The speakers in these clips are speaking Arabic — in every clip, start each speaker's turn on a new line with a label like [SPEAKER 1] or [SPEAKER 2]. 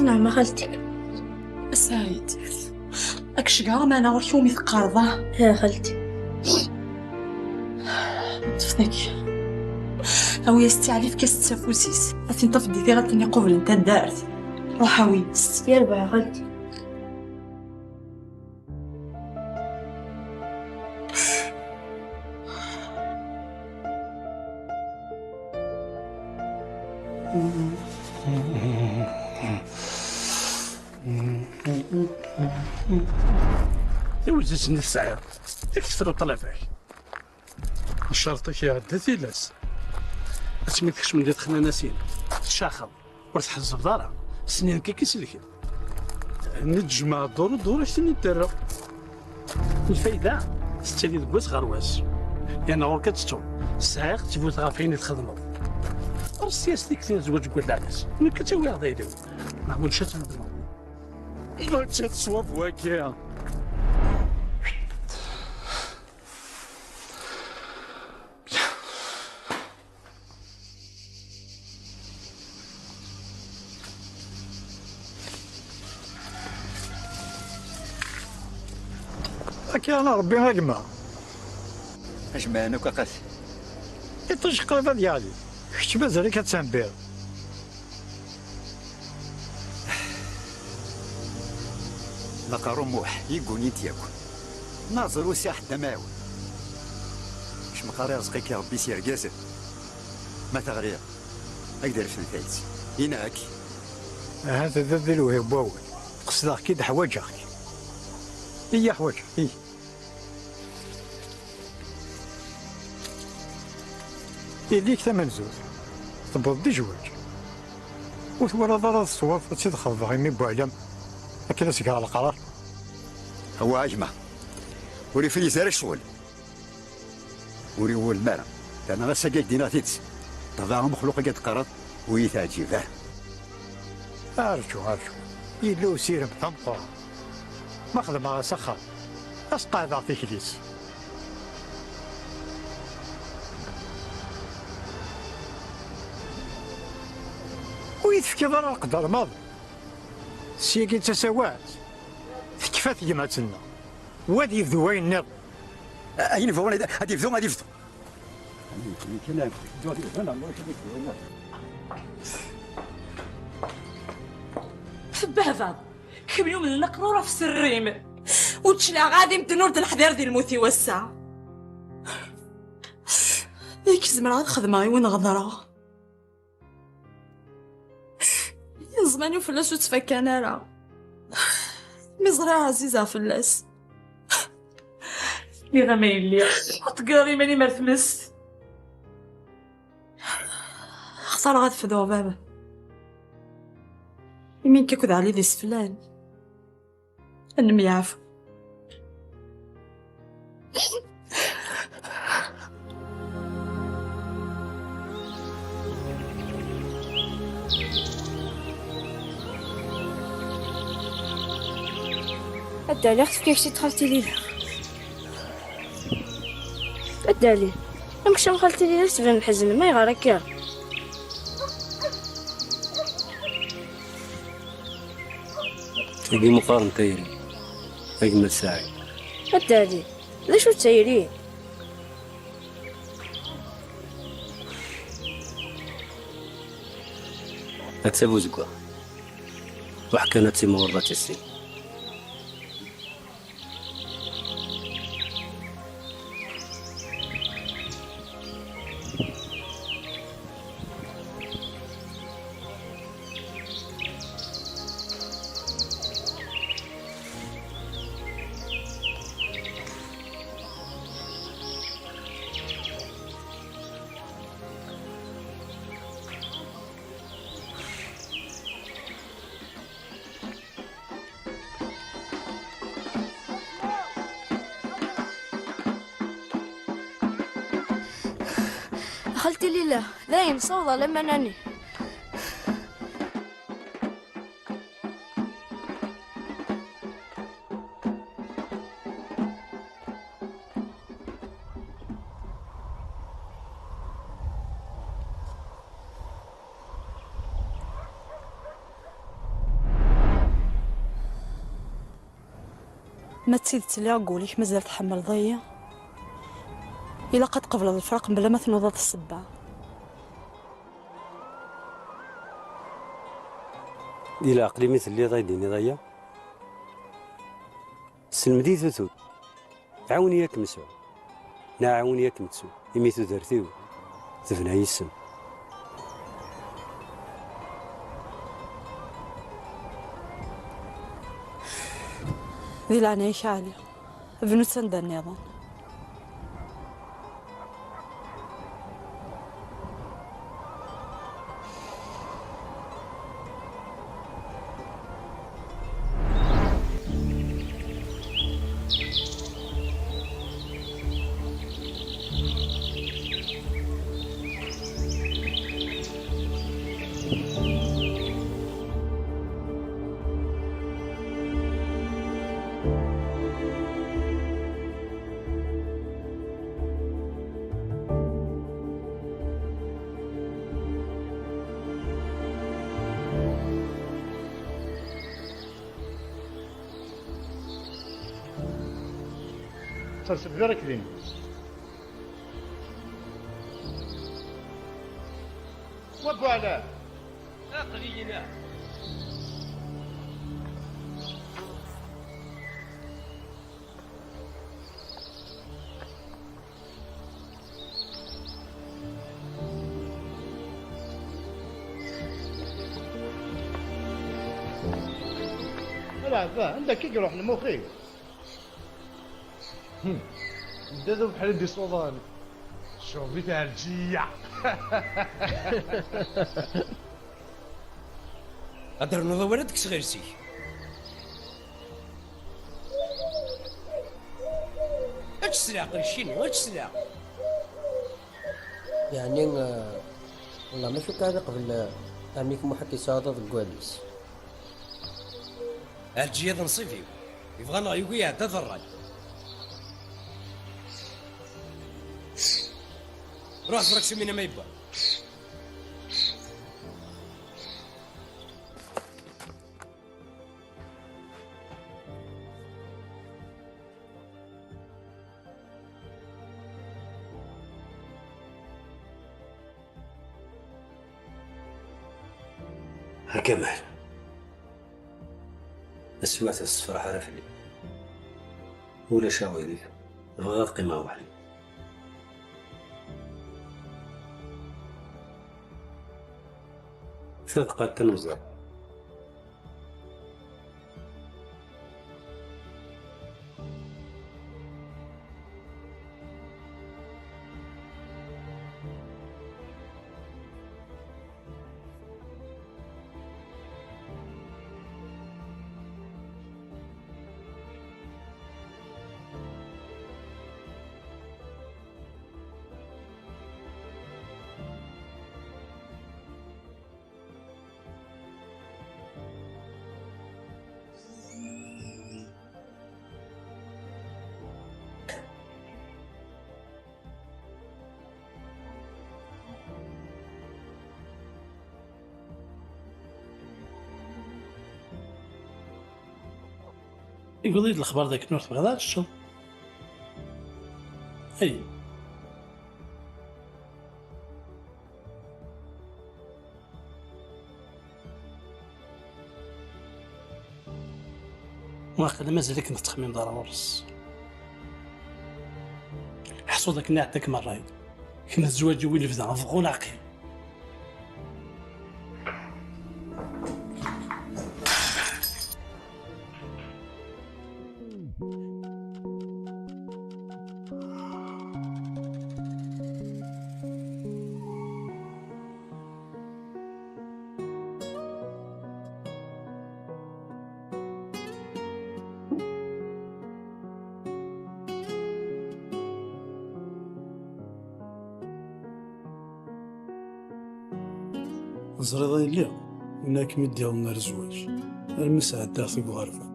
[SPEAKER 1] نعم خالتي.
[SPEAKER 2] سعيد أكشقها ما أنا ورشوم يتقارضة
[SPEAKER 1] يا خالتي
[SPEAKER 2] تفدك أو يستعلي في كاس تفوسيس أتي تفدي ثيرة تني قبل انت دارت روح ويست
[SPEAKER 1] يربع يا خالتي.
[SPEAKER 3] توجد السعير تكسر طلع فيك الشرطة يا لاس اسمي تكش من دخلنا ناسين الشاخر ورتحز في دارها سنين كي كيسلك نتجمع الدور اشتني الدرة الفايدة ستالي دبوس غرواس يعني وركا تستو السعير تفوت غافين يتخدموا السياسة ديك زواج قول العريس ملي كتاوي غدا يداو ما عملش تنظموا ما تتصوب واكيا
[SPEAKER 4] أكي أنا ربي أجمع
[SPEAKER 5] أجمعنا كاقاس
[SPEAKER 4] إطيش قريبة ديالي كنت مازالي كتسنبير
[SPEAKER 5] لقى رموح يقول ياكل ناظر وساح دماوي مش مقاري رزقك يا ربي سير جازر ما تغرير أقدر في الفايت هناك
[SPEAKER 4] هذا ذذل وهي بواول قصدك كيد حواجك هي حواجك هي يديك ثمن زوج تبض دي جواج وثورة ضرر الصواب تدخل ضغيمي بوعلم هكذا سكر على القرار
[SPEAKER 5] هو أجمع وري في يسار الشغل وري هو المرة أنا غسا قاعد دينا تيتس طبعا مخلوق قاعد قرض ويتاجي فيه
[SPEAKER 4] أرجو يلو سير بطمقه ماخذ مع سخر أسقى ضعطيك ليس ويتفكي ضرر القدر ماضي سيقين تساوات تكفات جماعتنا وادي ذوين نظ
[SPEAKER 5] أين فوق هادي فذو هادي فذو
[SPEAKER 2] بهذا كم من النقرورة في السريم وتشلع غادي مدنور الحذير ديال الموتي والساعة ديك الزمان غنخدمها وين غضرة يا زماني وفلاس وتفكى انا راه مزرعة عزيزة فلاس لي غا ما يلي وتقاري ماني مرتمس خسارة غتفدو بابا يمين كيكود علي دي سفلان انم يعرف
[SPEAKER 1] الدالي اختك كيفاش دخلتي لينا الدالي يمكن دخلتي لينا تبان الحزن ما يغرك يا
[SPEAKER 6] تلاقي مقارن تايري أجمل ساعي
[SPEAKER 1] الدالي ليش تسيرين
[SPEAKER 6] هتسابو زقوا وحكانا تسمى ورات السين
[SPEAKER 1] خالتي ليلى داين صوضة لما ناني.
[SPEAKER 2] ما تسيد تسلي عقولك مازال تحمل ضية إلا قد قبل الفرق بلا ما تنوض الصباع.
[SPEAKER 6] إلى عقلي مثل اللي ضايديني ضيا سلمدي ثوثو عاوني ياك مسوى نعاوني ياك متسو يميتو درتيو تفنى يسم
[SPEAKER 2] ذي العناية عالية بنو سندى النظام.
[SPEAKER 4] تسبرك لين وابو على
[SPEAKER 3] قليلنا
[SPEAKER 4] لا عندك كي يروح المخيف
[SPEAKER 3] ندادو بحال دي صوضاني شوفي تاع الجيع
[SPEAKER 7] هضر نوض ولدك صغيرتي اش سلع قرشيني اش سلع
[SPEAKER 8] يعني والله ما شفت هذا قبل عميك محكي صادق كواليس
[SPEAKER 7] الجياد نصيفي يبغى نغيو يعدى ضراي روح فرك سمينا ما يبغى
[SPEAKER 6] كمال السوات الصفرا حرفني ولا شاويري بغا قيمة وحدي صدقة تنوزع
[SPEAKER 3] يقول لي الأخبار ذاك نور تبغى تشوف أي واقيلا مازالك نتخمم دار ورس حصو ذاك نعتك مرة كنا الزواج وين يفزع فغون عقيل زريضة اللي هناك مديالنا الزواج المسعد داخل الغرفة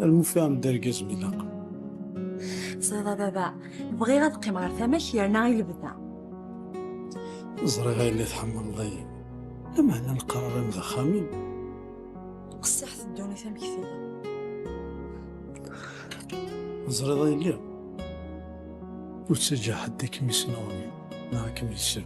[SPEAKER 3] المفاهم درجز ملاق.
[SPEAKER 2] زريضة بابا بغي غتقيم غير ثما كيرنا غير البدا.
[SPEAKER 3] زريغة اللي تحمل الله لما هنا القرار مضخمين
[SPEAKER 2] قصي حث الدوني ثم كثير.
[SPEAKER 3] زريضة اللي وتسجى حدك مسنوني معاكم يسر.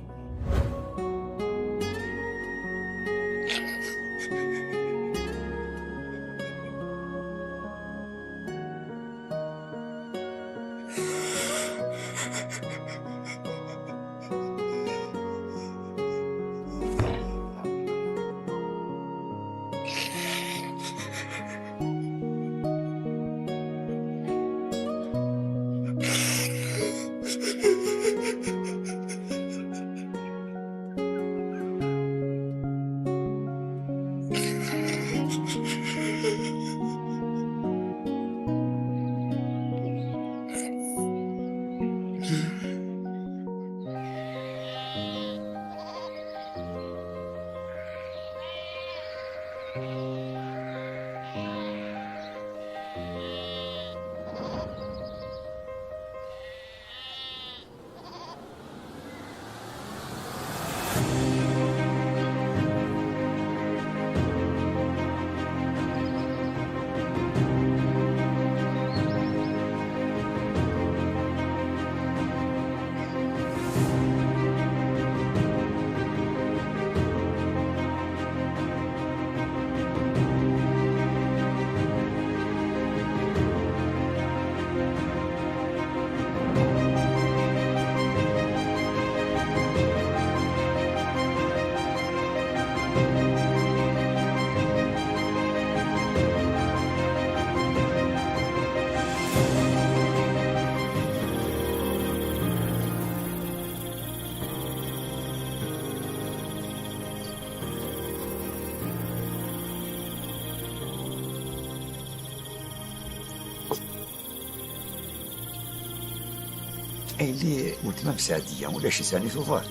[SPEAKER 5] اللي متمم سعدية ولا شي ثاني ثوفار.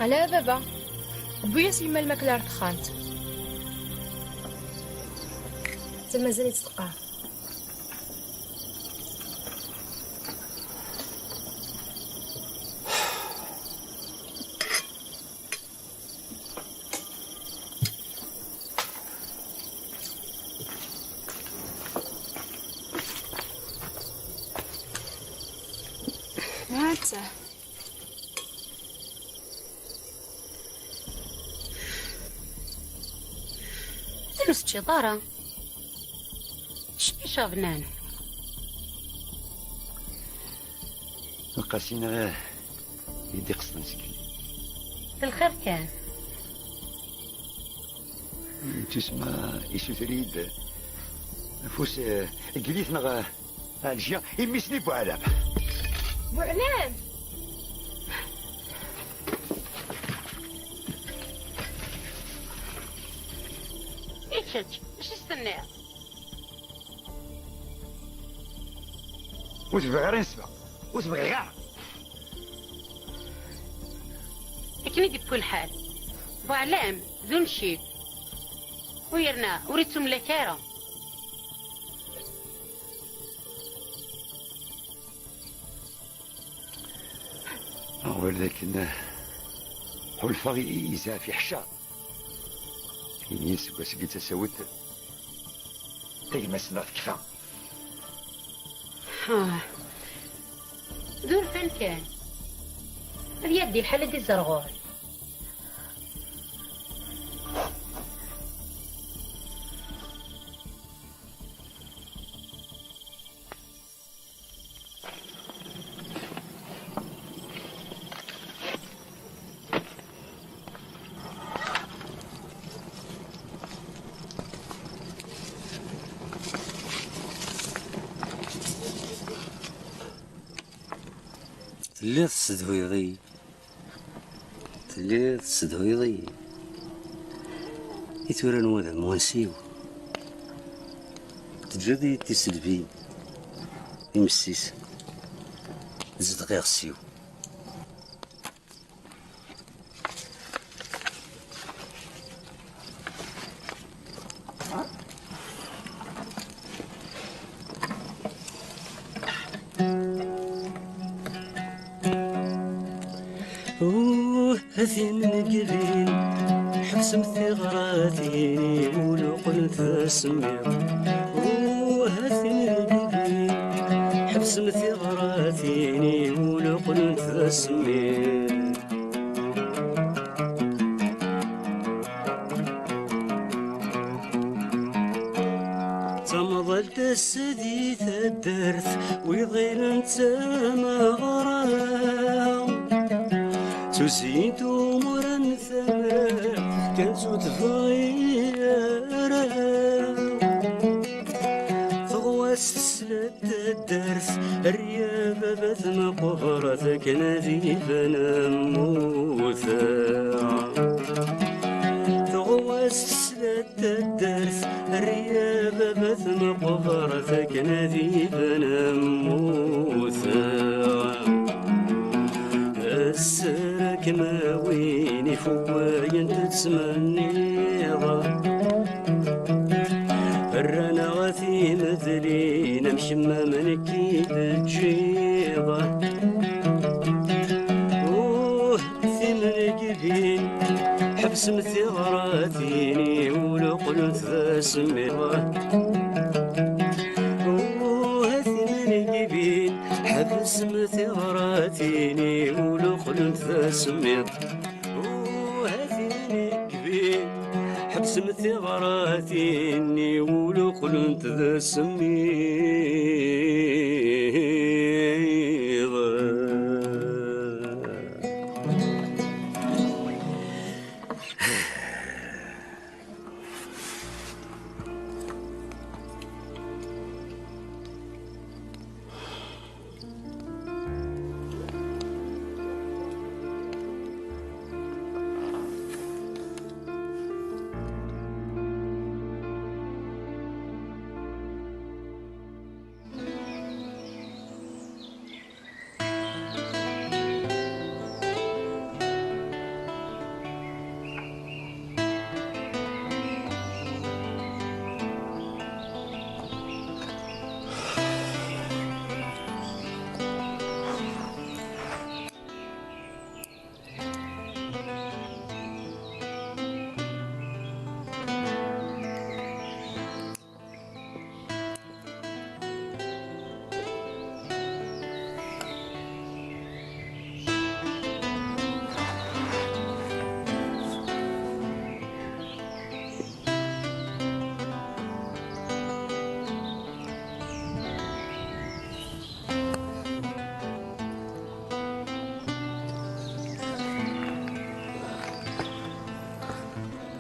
[SPEAKER 1] على بابا بويا سلمى الماكلة رتخانت حتى مازال يتسقى. هاته
[SPEAKER 9] تنس شطارة شنو شافنان
[SPEAKER 5] القاسينا يدي قصد مسكين
[SPEAKER 9] الخير كان
[SPEAKER 5] تسمى يسو تريد فوس قليت نغا الجيا يمسني بوعلام
[SPEAKER 1] بوعلام
[SPEAKER 9] ايش استنى
[SPEAKER 5] وتبغي غير نسبة وتبغي غير
[SPEAKER 9] لكن دي بكل حال بوعلام ذو شيء ويرنا وريتم لكارة
[SPEAKER 5] ولكن حلفة إذا في حشا ينسك وسقي تسوت تجمع سنة كفا
[SPEAKER 9] دور فين كان يدي الحالة دي الزرغول
[SPEAKER 6] تليض تسدهويضي تليض تسدهويضي يتورا نوضع موانسيو تجدي تسلبي يمسيس زد غير سيو هذين قبين حبس مثغراتيني ولقن تسمير هذين قبين حبس مثغراتيني ولقن تسمير تمضلت السديث الدرث ويضيل انت مغرام تسيت مرا ثمرة كنت تغير فغواس سلت الدرث الريابة بثم قهرتك نذيفا موثا وسلت الدرس الريابة بثم قهرتك نذيفا موثا السرك ما ويني فوايا تتسمنيضا الرنا غثي مثلين مشمى منكي بالجيضة ثمن قبين حبس مثغراتيني ولقل تسميرة ثمن قبين حبس مثغراتيني ولقل تسميرة ثمن قبين حبس مثغراتيني ولقل تسميرة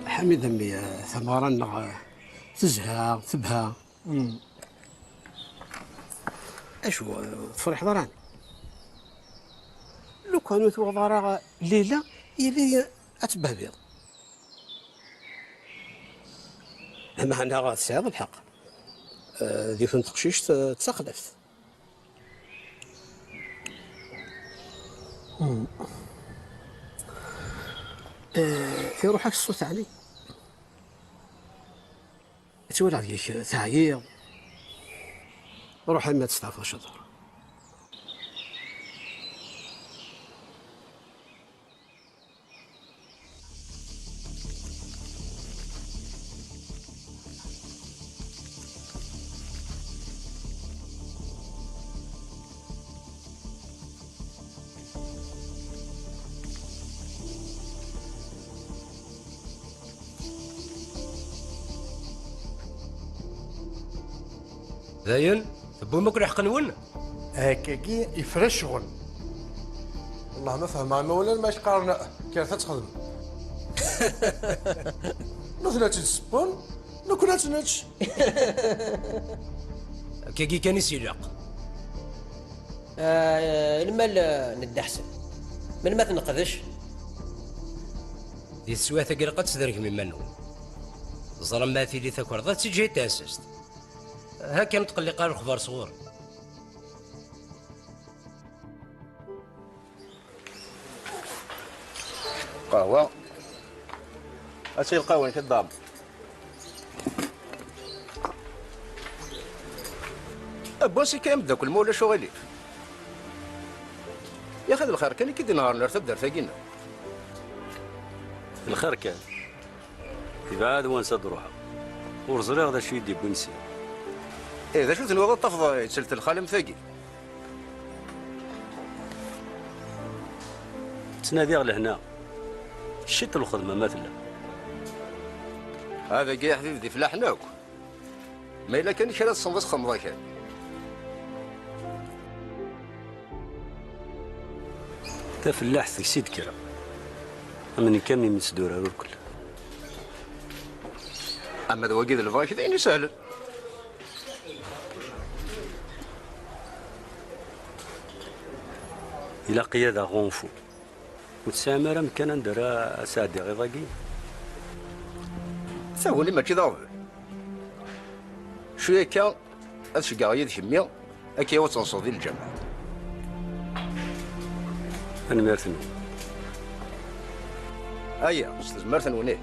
[SPEAKER 6] حميد أمي ثمارة نغ تزهى تبهى أشو تفرح ضران لو كانوا توضارا ليلة يلي أتبه بيض أما أنا غا تسعد الحق ذي فين تقشيش تسقلفت في روحك الصوت علي تولى عليك تعيير روح ما تستعفى شطر
[SPEAKER 7] زين تبومك رح قنون
[SPEAKER 10] هكاكي يفرش شغل والله ما فهم ما ولا ما قارنا كيف تخدم نوثنا تسبون نكون تنتش
[SPEAKER 7] كاكي كان يسيلاق
[SPEAKER 8] المال ندحسن من ما تنقذش
[SPEAKER 7] دي السواثة قلقة تدرك من منو ظلم ما في لي ثكرضات تجي تاسست هكا نتقلي قال الخبار صغور
[SPEAKER 11] قهوة أشي القهوة كدام بوسي كام بداك المولى شغلي ياخذ الخير كان كي نهار نرتب دار ثقينا
[SPEAKER 6] الخير كان يبعد وانسى روحها ورزريغ ذا شي يدي بونسي.
[SPEAKER 11] ايه ذا شو تنوغ الطفضة يتسلت الخالم ثقي
[SPEAKER 6] تناديغ لهنا شت الخدمة مثلا.
[SPEAKER 11] هذا قايح في ذي فلاحناك ما إلا كان كرا تصنبس خمضة كان.
[SPEAKER 6] تفلاح سيد كرا من كامل من سدورة الكل.
[SPEAKER 11] أما ذا وقيد الفاش ذا سهل.
[SPEAKER 6] إلى قيادة غونفو وتسامر مكان ندير سعدي غيظاقي.
[SPEAKER 11] ثاولي ماشي ضابط شوية كان أتشقى غيد كمية أكي وتنصو ذي الجامعة.
[SPEAKER 6] أنا مارثنو
[SPEAKER 11] أيا أستاذ مارثن ونيه.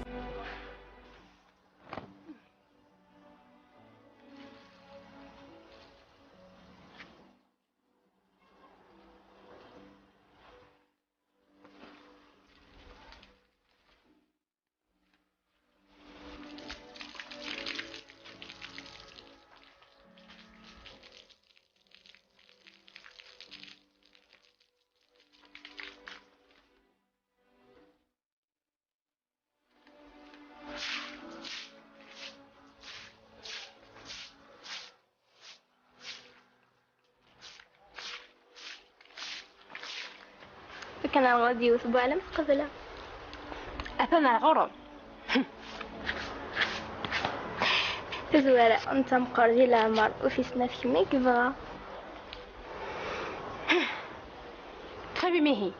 [SPEAKER 9] كان غادي يوثبوا على مقبلة أثناء الغرب تزوار أنت مقرزي العمر وفي سنة كما يكبغى
[SPEAKER 12] خبي ماهي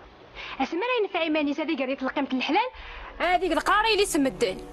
[SPEAKER 12] اسمع راه ينفع ايماني هذيك قريت القيمة الحلال هذيك القاري اللي سمدني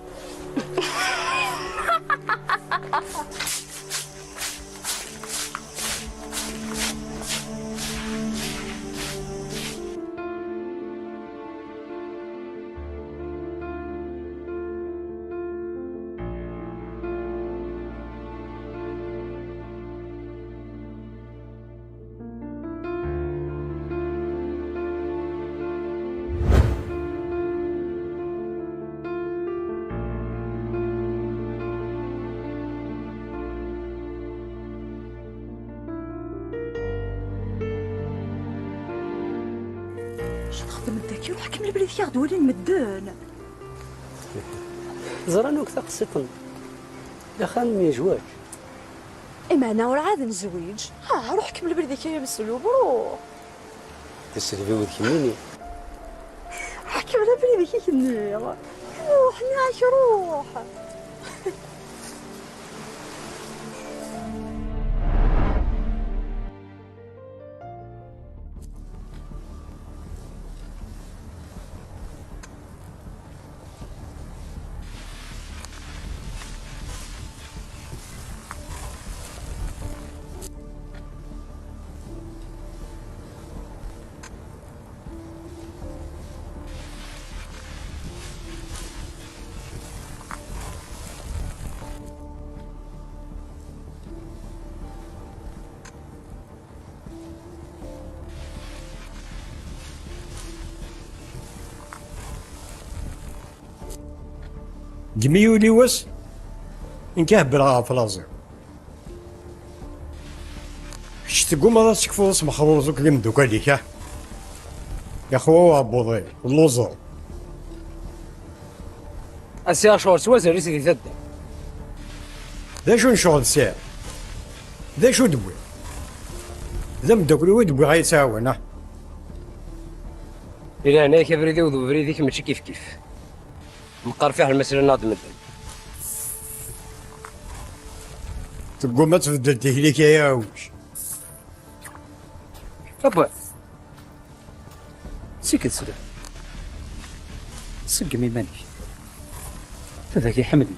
[SPEAKER 2] نخدم الذكي ونحكم البلاد ياخذوا لي المدان.
[SPEAKER 6] زرانوك تقسطن يا خان يجواك.
[SPEAKER 2] اما انا ورا عاد نزويج روح حكم البلاد يا بالسلوب روح.
[SPEAKER 6] تسلفي ود كميني.
[SPEAKER 2] حكم البلاد كي كنير. روح نعيش روح.
[SPEAKER 4] جميولي وس انكاه بلا فلازي تقوم هذا سكفوس مخروزك اللي مدوكاليك يا خوا ابوضي اللوزر
[SPEAKER 8] اسيا شهور سوازر ريسي ثدا
[SPEAKER 4] ذا شو نشغل سير ذا شو دوي ذا مدوكلي ودوي غيتساونا
[SPEAKER 8] الى هناك بريدي وذو بريديك ماشي كيف كيف مقار فيها المسألة ناض مدن
[SPEAKER 4] تقول ما تفضل تهليك يا وش
[SPEAKER 8] أبا سكت سلام صدق ميماني هذاك يحمدني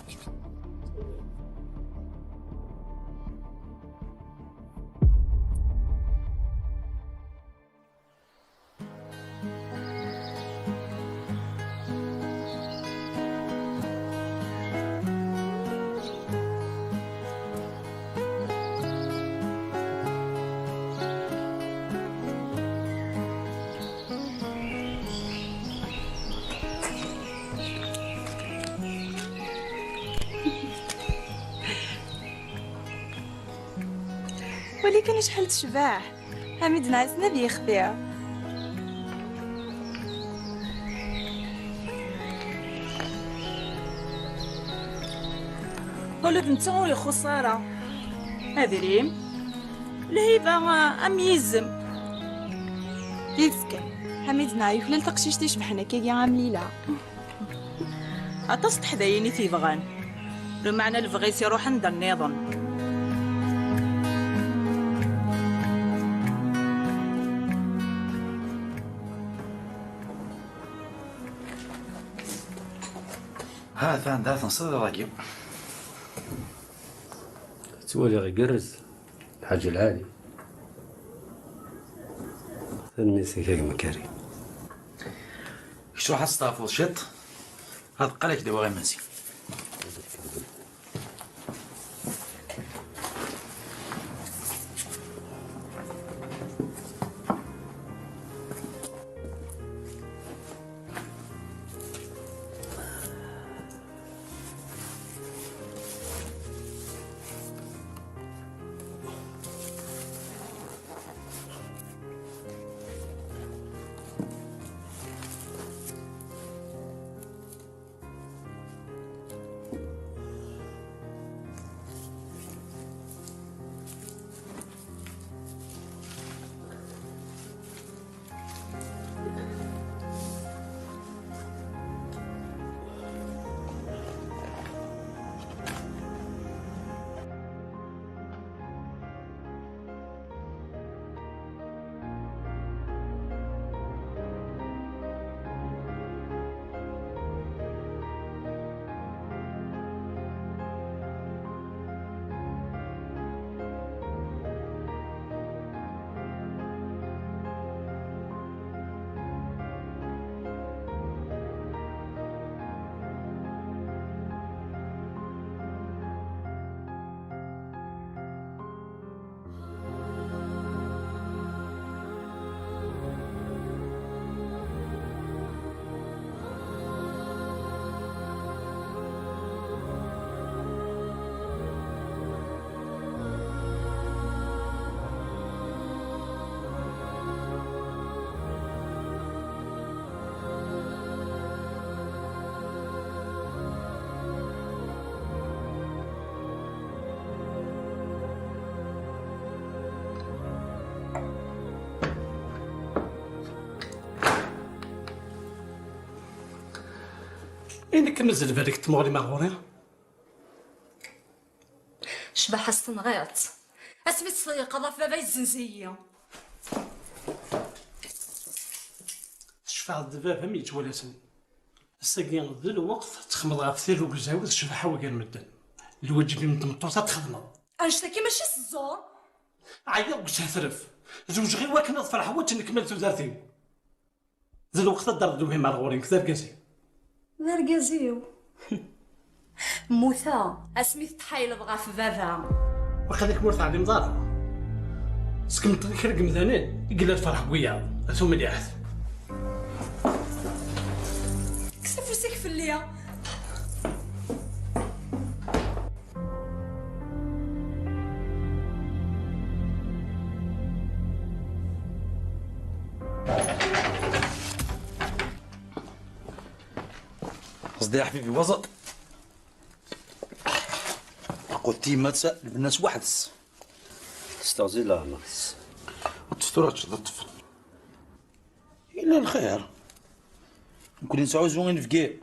[SPEAKER 2] ولكن شحال تشباح حميد نعسنا بيخفيها. ولد انت ولي خساره هذه ريم الهيبه ام يزم يسكن حميد نعيف لا تقشيش تشبحنا كي عام ليله اتصط حدايني تيبغان لو معنى الفغيس يروح عند النظام.
[SPEAKER 5] هذا نصدر راجل
[SPEAKER 6] تولي غيرز الحاج العالي المسك هيك مكاري
[SPEAKER 5] اش تروح تستافوض شط هاد قالك دابا غير منسي.
[SPEAKER 3] إنك مازال بالك تمغلي مغوري
[SPEAKER 2] شبح استنغيط اسمي تصيق ضاف بابا الزنزيه
[SPEAKER 3] شفع الدباب هم يتولاسن الساقين ذا الوقت تخمض غاف ثير وكزاوز شفحة وكان المدن الواجب من تمطوطة تخدمه
[SPEAKER 2] انشتكي ماشي الزور
[SPEAKER 3] عيا وكتهثرف زوج غير واكن اطفال حوات نكمل تزارتي ذا الوقت الدردو هي مع الغورين كثار كازي
[SPEAKER 2] ذرقازيو موثا اسمي تحايل بغا في بابا
[SPEAKER 3] وخليك مورث على مزارة سكنت كرق مذانين يقول الفرح بويا ثم مليحت
[SPEAKER 2] كسف وسيك في الليا
[SPEAKER 5] قصدي يا حبيبي وسط قلت ما تسأل الناس وحدس
[SPEAKER 6] تستغزي لا ناس
[SPEAKER 5] ما تفتراتش الطفل إلا الخير نكون نسعوز وين نفقيه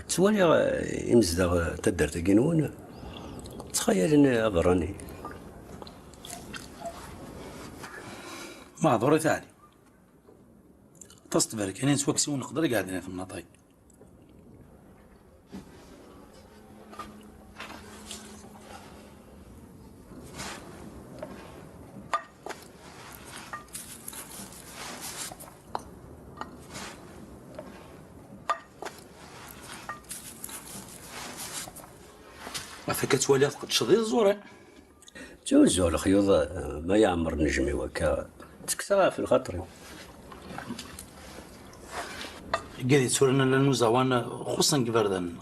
[SPEAKER 6] تسوالي يمزدا تدرت كينون تخيل اني براني
[SPEAKER 5] ما ضروري تالي تصطبرك يعني نسوى كسي ونقدر قاعدين في النطاي عفاك تولي قد شضي الزوري
[SPEAKER 6] جوزو الخيوط ما يعمر نجمي وكا تكسرها في الخطر
[SPEAKER 5] قاعد يتسولنا لنا زوان خصوصا كبردان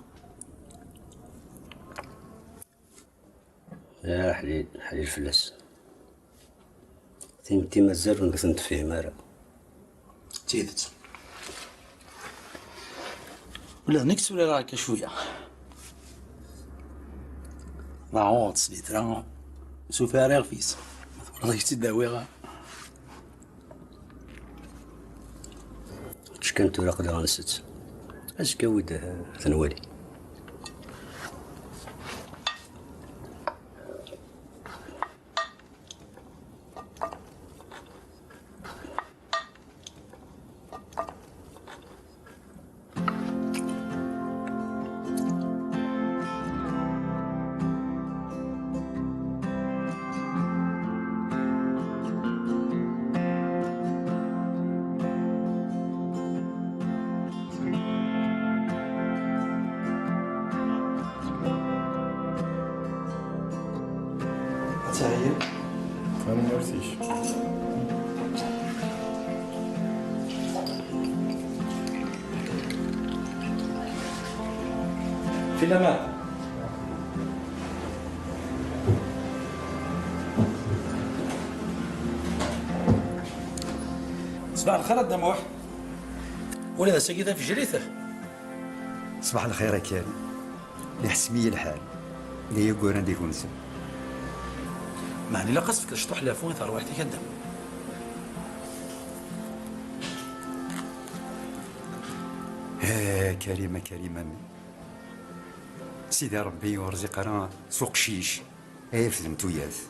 [SPEAKER 6] يا حليل حليل فلاس تيمتي مازال ونقص نتفهم راه
[SPEAKER 3] تيدت ولا نكس ولا راك شويه راه تسليت راه سوف راه فيس راك تداوي غا
[SPEAKER 6] اش كنت ولا قدر نست اش كاود تنوالي
[SPEAKER 3] تعيا
[SPEAKER 4] انا ما عرفتيش
[SPEAKER 3] في الامان. صباح الخير الدموح ولا ساقيتها في جريته.
[SPEAKER 5] صباح الخير يا كريم. يحسمي الحال لي يقول نديك ونسم
[SPEAKER 3] معني لا قصدك تشطح لافون ثار واحد يكدم.
[SPEAKER 5] ها كريمة كريمة سيدي ربي يرزق راه سوق شيش ايه فهمتو ياث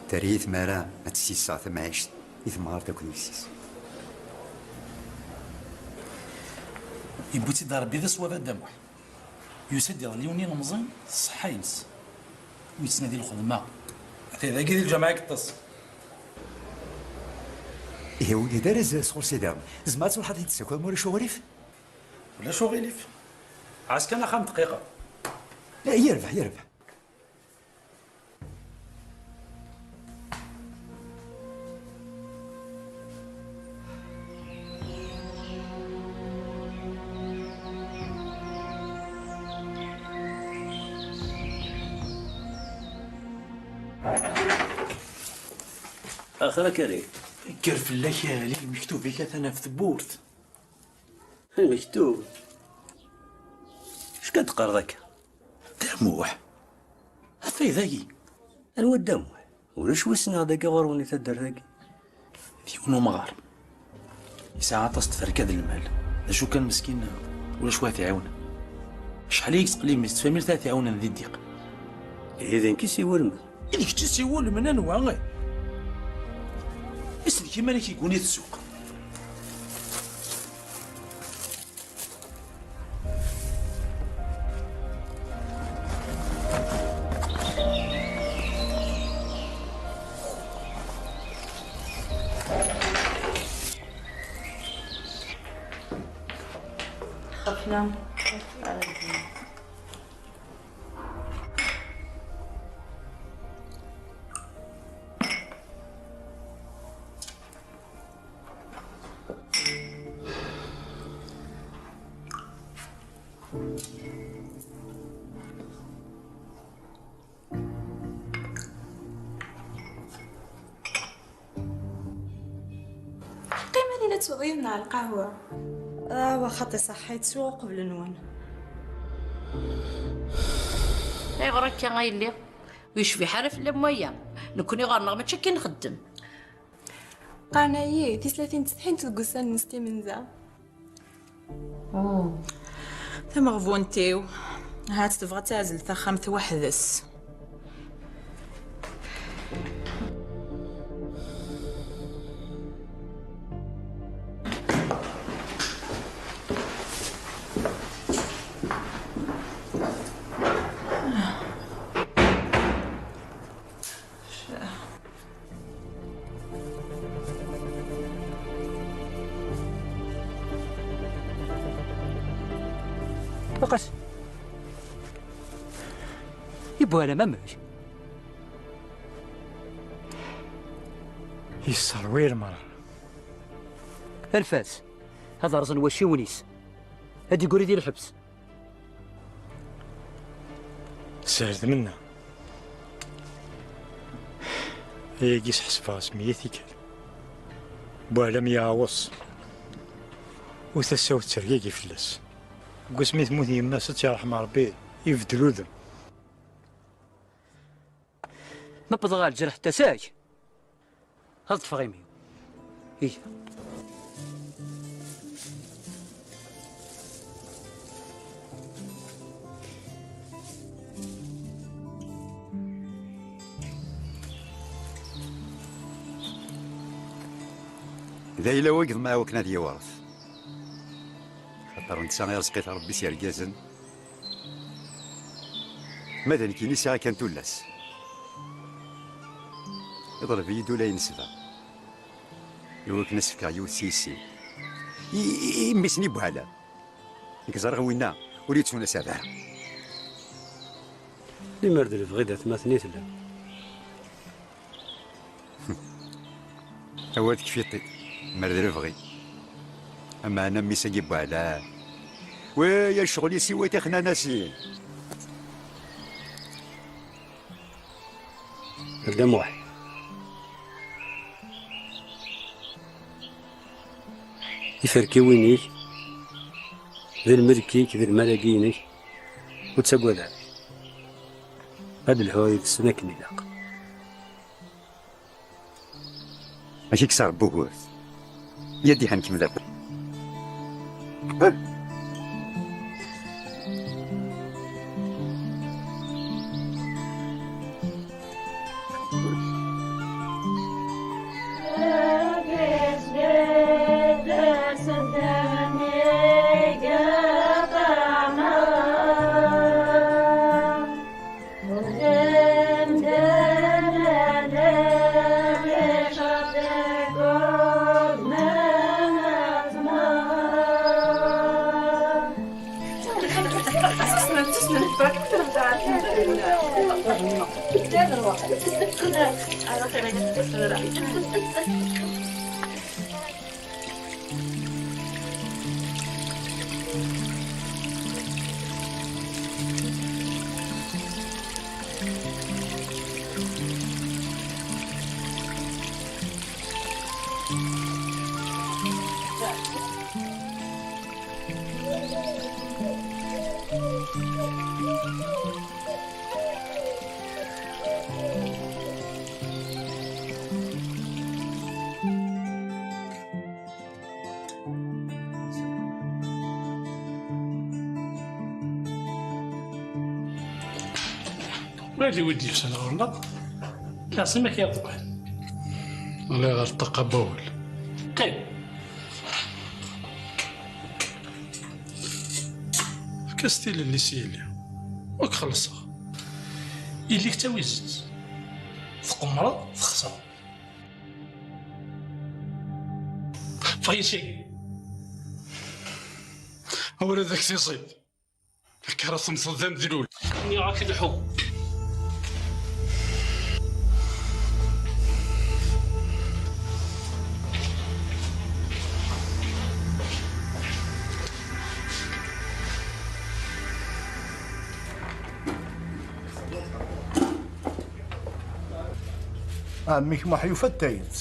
[SPEAKER 5] تريث مرا اتسيسا ثم عشت يثمار تاكل يسيس
[SPEAKER 3] يبوتي دار ربي ذا سواب الدموح يسد يظليوني نمزين الصحة ينس ويتسنادي الخدمة حتى إذا كيدير الجماعة كتص
[SPEAKER 5] إيه ولي دارز سخول سيدي زعما تروح حتى تسكر مولا شغريف
[SPEAKER 3] ولا شو غيليف عاس كان 5 دقيقة.
[SPEAKER 5] لا يربح يربح.
[SPEAKER 6] اخر كريم
[SPEAKER 3] كرف الليالي مكتوب فيك انا في ثبورت
[SPEAKER 6] المكتوب اش كتقرا ذاك
[SPEAKER 3] دموح هذا ذاكي
[SPEAKER 6] الوا دموح ولا شو سنا ذاك غروني تدار ذاك
[SPEAKER 3] ديونو مغار ساعات تستفرك هذا المال شو كان مسكين ولا شويه يعاون شحال يقلي من تفهمي ثلاث يعاون ذي الضيق
[SPEAKER 6] اذا كيسي ولم
[SPEAKER 3] اللي كتسي ولم انا نوع اسلي كيما اللي كيكوني السوق
[SPEAKER 2] خفنا
[SPEAKER 13] قيمة ليلة تغيرنا على القهوة.
[SPEAKER 2] وخاطي صحيت سوا قبل نون.
[SPEAKER 9] اي غرك كان غايلي ويشفي حرف المويه نكوني غارنا ما تشكي نخدم.
[SPEAKER 13] قانايي في 30 تسحين تلقوسان نستي منزا.
[SPEAKER 2] ثم غفونتيو هات تبغى تعزل ثخمت وحدس.
[SPEAKER 14] فقط يبغى انا مماش
[SPEAKER 4] يسروي المرأة
[SPEAKER 14] الفاس هذا رزن وشي ونيس هادي قولي ديال الحبس
[SPEAKER 4] سهلت منا هي قيس حسبها سميتي كان بوعلم يعوص وتساوت ترقيقي فلاس قسمي تموت يما ست يا رحمة ربي يبدلو ذم
[SPEAKER 14] ما بضغى الجرح تساي هاد تفغيمي إيه
[SPEAKER 5] إذا إلا وقف ما وكنا دي ورث خاطر نتسا غير سقيت ربي سير كازن ماذا كيني ساعة كان تولاس يضرب يدو لا ينسفا يوك نسفكا يو سيسي يمسني بوهلا يكزرغ وينا وليت سونا سابعة
[SPEAKER 6] اللي مرد الفغيدة ثماثني ثلا
[SPEAKER 5] هو كفيطي مرد الفغي أما أنا ميسا بوهلا ويا الشغل يسوي تخنا ناسي
[SPEAKER 6] قدام واحد يفركي وينيك ذي المركيك ذي الملاقينك وتسقوا ذا هاد الحوايج سنكني لاق
[SPEAKER 5] ماشي كسر بوغوث يدي حنكمل
[SPEAKER 3] مالي ودي في سنة والله لا سمك يا طبع ولا غير طاقة بول قيم كاستيل اللي سيلي وك خلصها إليك تويزت ثقمرة تخسر فغي شيء أولا ذاك تيصيب كرا مصدام دلول إني راكد الحب
[SPEAKER 10] عميك محيو فتايت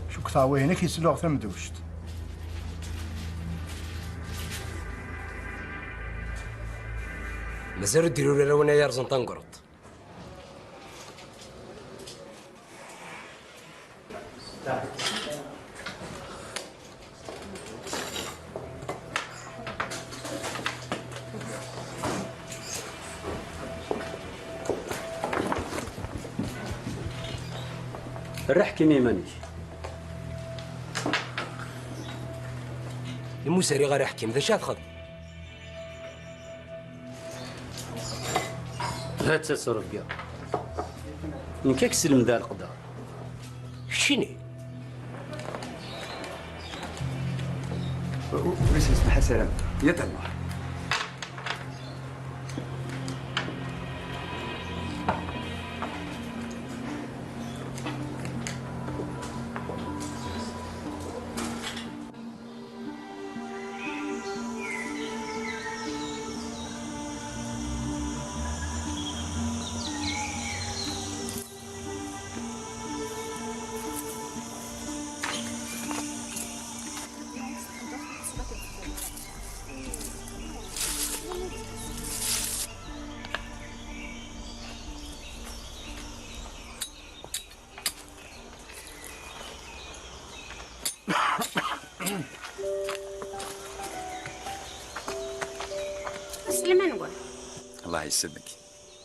[SPEAKER 10] شو كتاوي هناك يسلوغ ثمدوشت
[SPEAKER 7] مازال ديروا لنا وانا يرزن تنقرط
[SPEAKER 6] الريح كيما مانيش
[SPEAKER 7] المساري غير يحكي ماذا شاد خد
[SPEAKER 6] هات تصرف كاع نكاك سلم ذا القدر
[SPEAKER 7] شني
[SPEAKER 5] وليس اسمها سلام يا الله
[SPEAKER 12] سليمان نقول
[SPEAKER 5] الله يسلمك.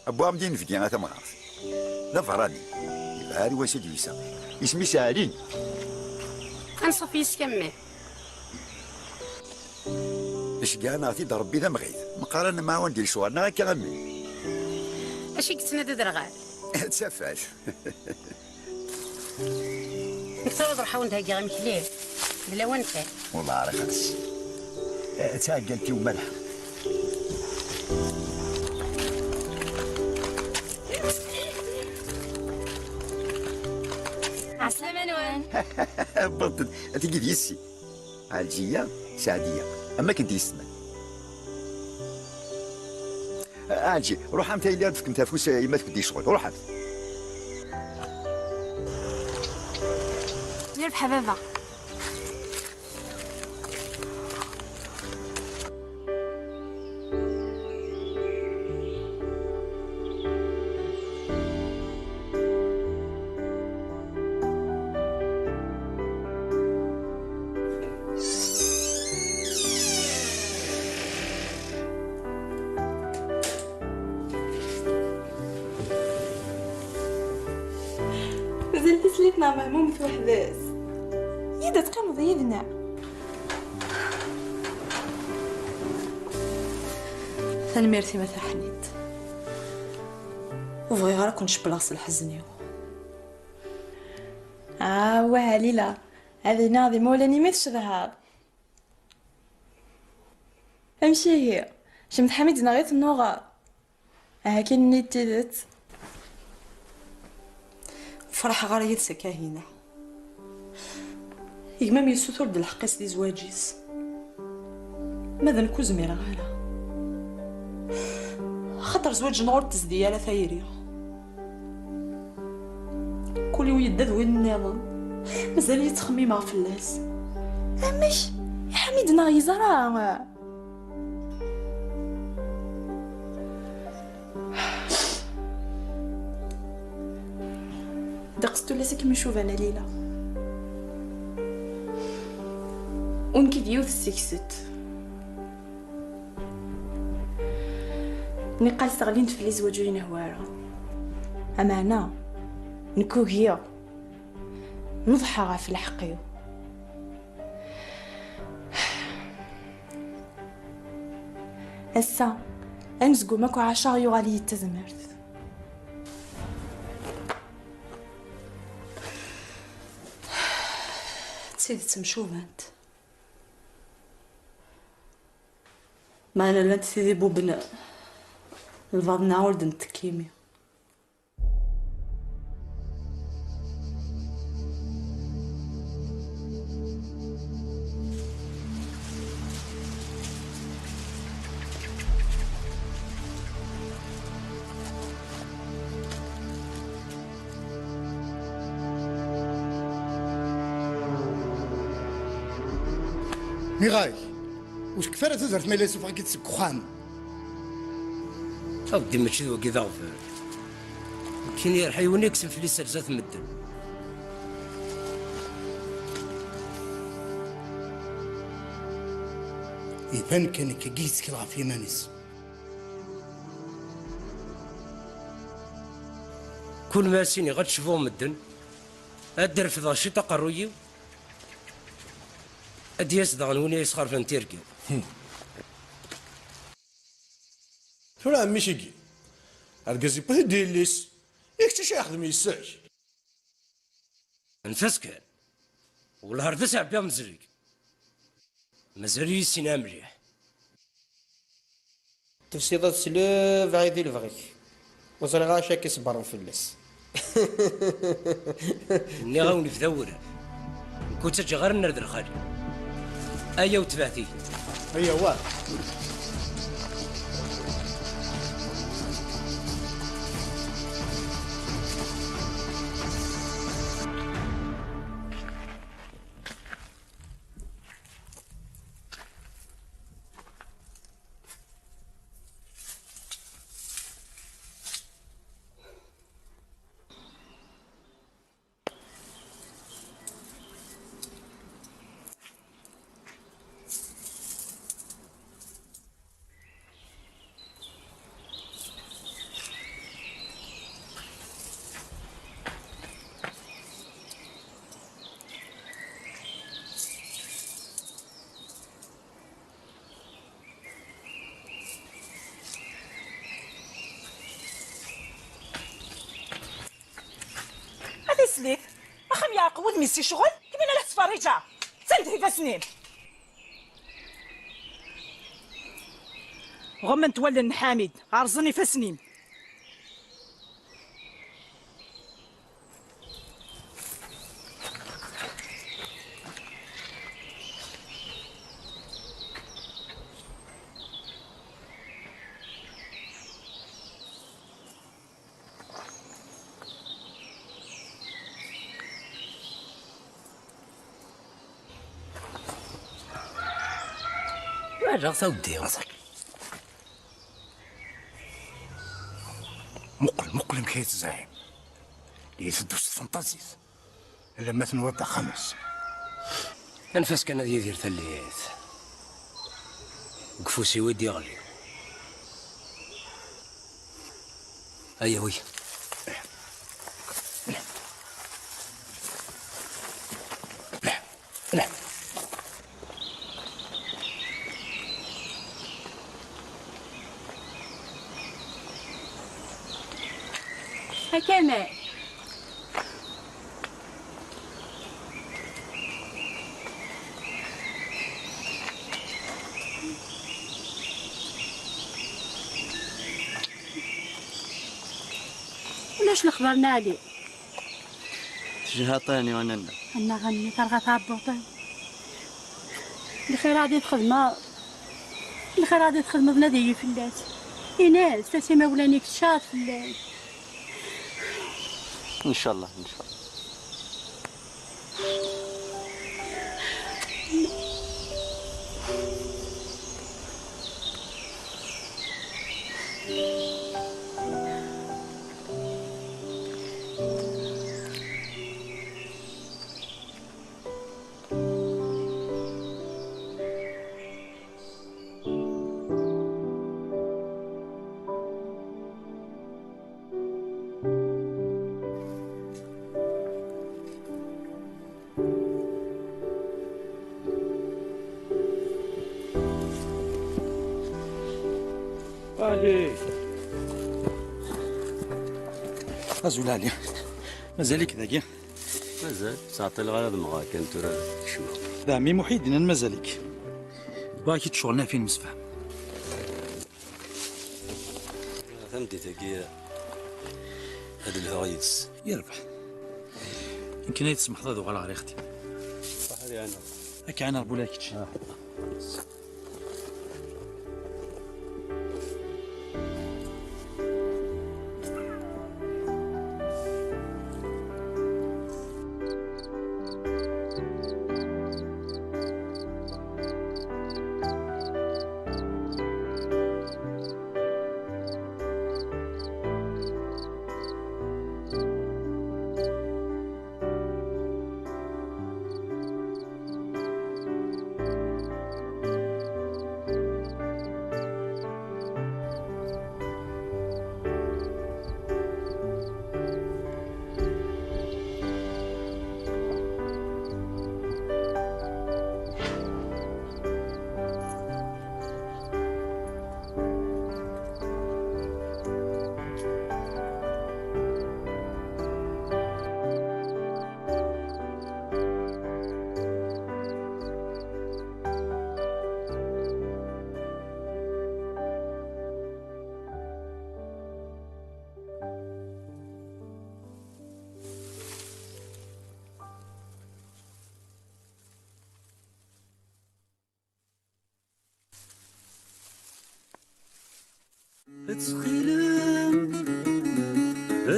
[SPEAKER 5] ابو عمدين في دينا ثمرات لا فراني يبقى واش يسا اسمي سالين.
[SPEAKER 12] انا صافي يسكمل
[SPEAKER 5] اش كاع نعطي ضربي ذا مغيث مقارنه مع وندير شوارنا كامل.
[SPEAKER 12] اش قلت لنا درغال
[SPEAKER 5] تسفاش.
[SPEAKER 12] نكثر نروحو ندها كاع مكليه بلا وانت
[SPEAKER 5] والله على خلاص تعقلتي وملح.
[SPEAKER 12] عسلامة نوان.
[SPEAKER 5] بطل تجي ديسي عالجية سعدية أما كنت يسمع عالجي روح أنت اللي عندك أنت فوس ما تبدي شغل روح أنت.
[SPEAKER 12] مربحة بابا.
[SPEAKER 13] مازال تسليتنا مهموم في وحداس يدا تقيم يدنا.
[SPEAKER 2] ثاني ميرتي ما تحنيت وبغي غير كنش بلاص الحزنيو.
[SPEAKER 13] واه ليلى هذه ناضي مولاني ما تشبهها. امشي هي شمت حميد نغيت النغار كاين نيتيدت
[SPEAKER 2] فرح غير يتسكا هنا يغمام يسوثر د الحقيس دي زواجيس ماذا نكون زميرة غالا خاطر زواج نور تزديالة ثايرية كل ويدد وين النظام مازال يتخميمها في اللاس.
[SPEAKER 13] امش يا حميد ناغي زرا دقستو لاسك نشوف انا ليلى ونكي ديوث السكست نقال استغلين في لي زواجين هوارا اما انا نكو هي نضحى في الحقيو هسا انزقو ماكو عشا يغالي يتزمرت.
[SPEAKER 2] تسيدي تمشوف انت ما انا لانت سيدي بوبنا البعض نعاود نتكيمي.
[SPEAKER 10] ميغاي واش كفايه تزرت ما يسوف غير تسكخان
[SPEAKER 7] اودي ماشي ذوك كذا غفر كاين يرحيوني يكسم في لي سرزات مدن
[SPEAKER 10] يبان كان كيس كيلعب في مانيس
[SPEAKER 7] كل ما سيني غتشوفوه مدن ادير في ضاشي تقرويو ادي يصدغن وين يسخر في نتيركي
[SPEAKER 10] ترى ميشيكي ارجزي بهدي ليس يكتش يخدم يساج
[SPEAKER 7] نفس كان والهار تسع بيا مزريك مازال يسينا مليح
[SPEAKER 8] تفسيضات سلوف عيدي الفغيك وصل غاشا كيصبر في اللس
[SPEAKER 7] اني غاوني في ذورة كنت اجي غير النرد الخالي ايا وتبعتي
[SPEAKER 10] هيا واه
[SPEAKER 2] ميسي شغل كمين على تفريجة تندهي فاسنين غما نتولى النحامد عرزني فاسنين.
[SPEAKER 7] واش ودي راسك
[SPEAKER 15] مقل مكيت الزعيم اللي تدوس فانتازيز لما تنوضع خمس
[SPEAKER 7] انفاس كان يدير ثليث وقفوسي ودي يغلي. هيا وي لا
[SPEAKER 12] كمال ولاش الخبر نادي
[SPEAKER 16] جهطاني وانا
[SPEAKER 12] انا غني كرغا تعبطي الخير غادي تخدم الخير غادي تخدم بنادي فلات ايناس تاسي ما ولاني كشاط فلات
[SPEAKER 16] ان شاء الله ان شاء الله.
[SPEAKER 3] علي
[SPEAKER 5] ازول عليا مازالك ذاك
[SPEAKER 6] مازال تعطي الغرض مغا كان ترى شو
[SPEAKER 5] دامي محيدين انا مازالك باكي تشغلنا فين مسفهم
[SPEAKER 6] فهمتي تاكي هاد الهايدس
[SPEAKER 5] يربح يمكن يتسمح ضادو غلا غير اختي
[SPEAKER 6] صح لي انا
[SPEAKER 5] هكا انا ربولاكيتش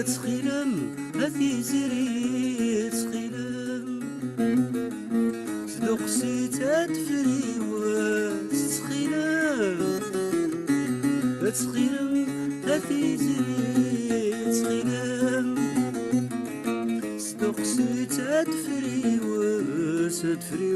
[SPEAKER 17] تسخيلم هذي زري تسخيلم تدقسي تدفري وتسخيلم تسخيلم هذي زري تسخيلم تدقسي تدفري وتدفري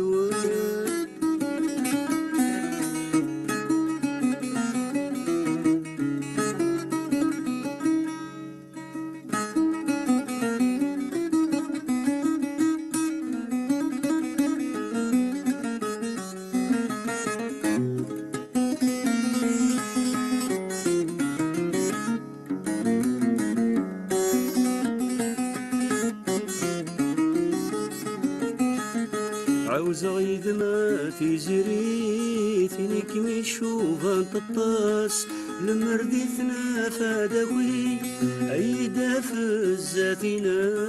[SPEAKER 17] زغيد ما تجري تنك مشوف انت الطاس لمرديتنا فادوي عيدا في الزاتنا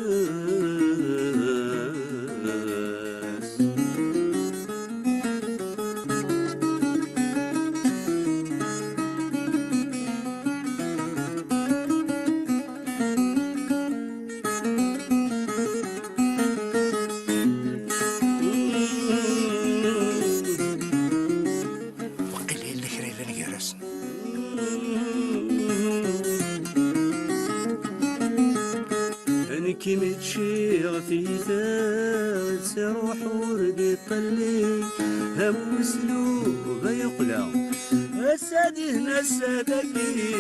[SPEAKER 17] كي متشي غثيثا تروح وردي طلي هم مسلوب يقلع السادي هنا السادكي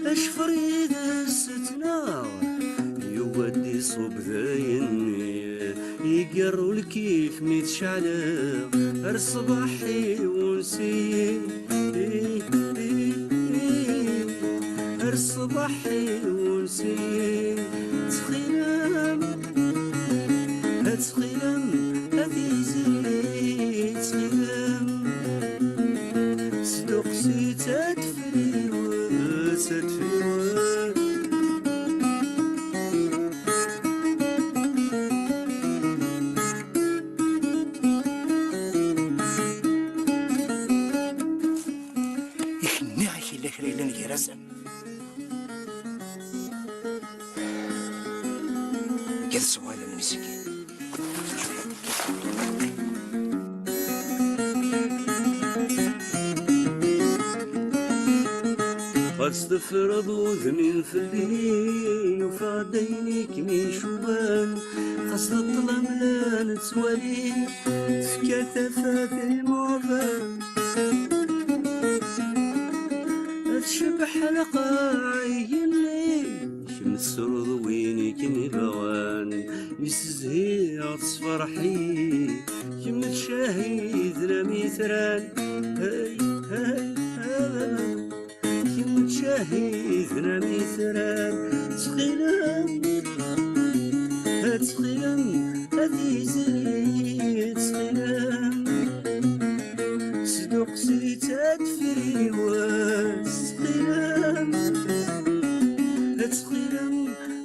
[SPEAKER 17] اشفر يد الستنا يودي صوب ذايني يقروا الكيف متشعلق الصباحي ونسي الصباحي ونسي تخيلم هذي زيت تخيلم صدقسي تدفري
[SPEAKER 15] يخنعش اللي خليلن يرسم كذا سؤال من مسكين
[SPEAKER 17] قد استفرض وذنين في الليل وفي دينك من شبان قصد الظلام لا نتوالي في كثافات المعفان تشبح القاعي الليل شمس وينك نبوان يسزهي تصفرحي شمت شاهد رمي ثران هاي هاي هاي شمت شاهد رمي ثران تخيلم هذي زيت تخيلم صدقسي تدفري وتخيلم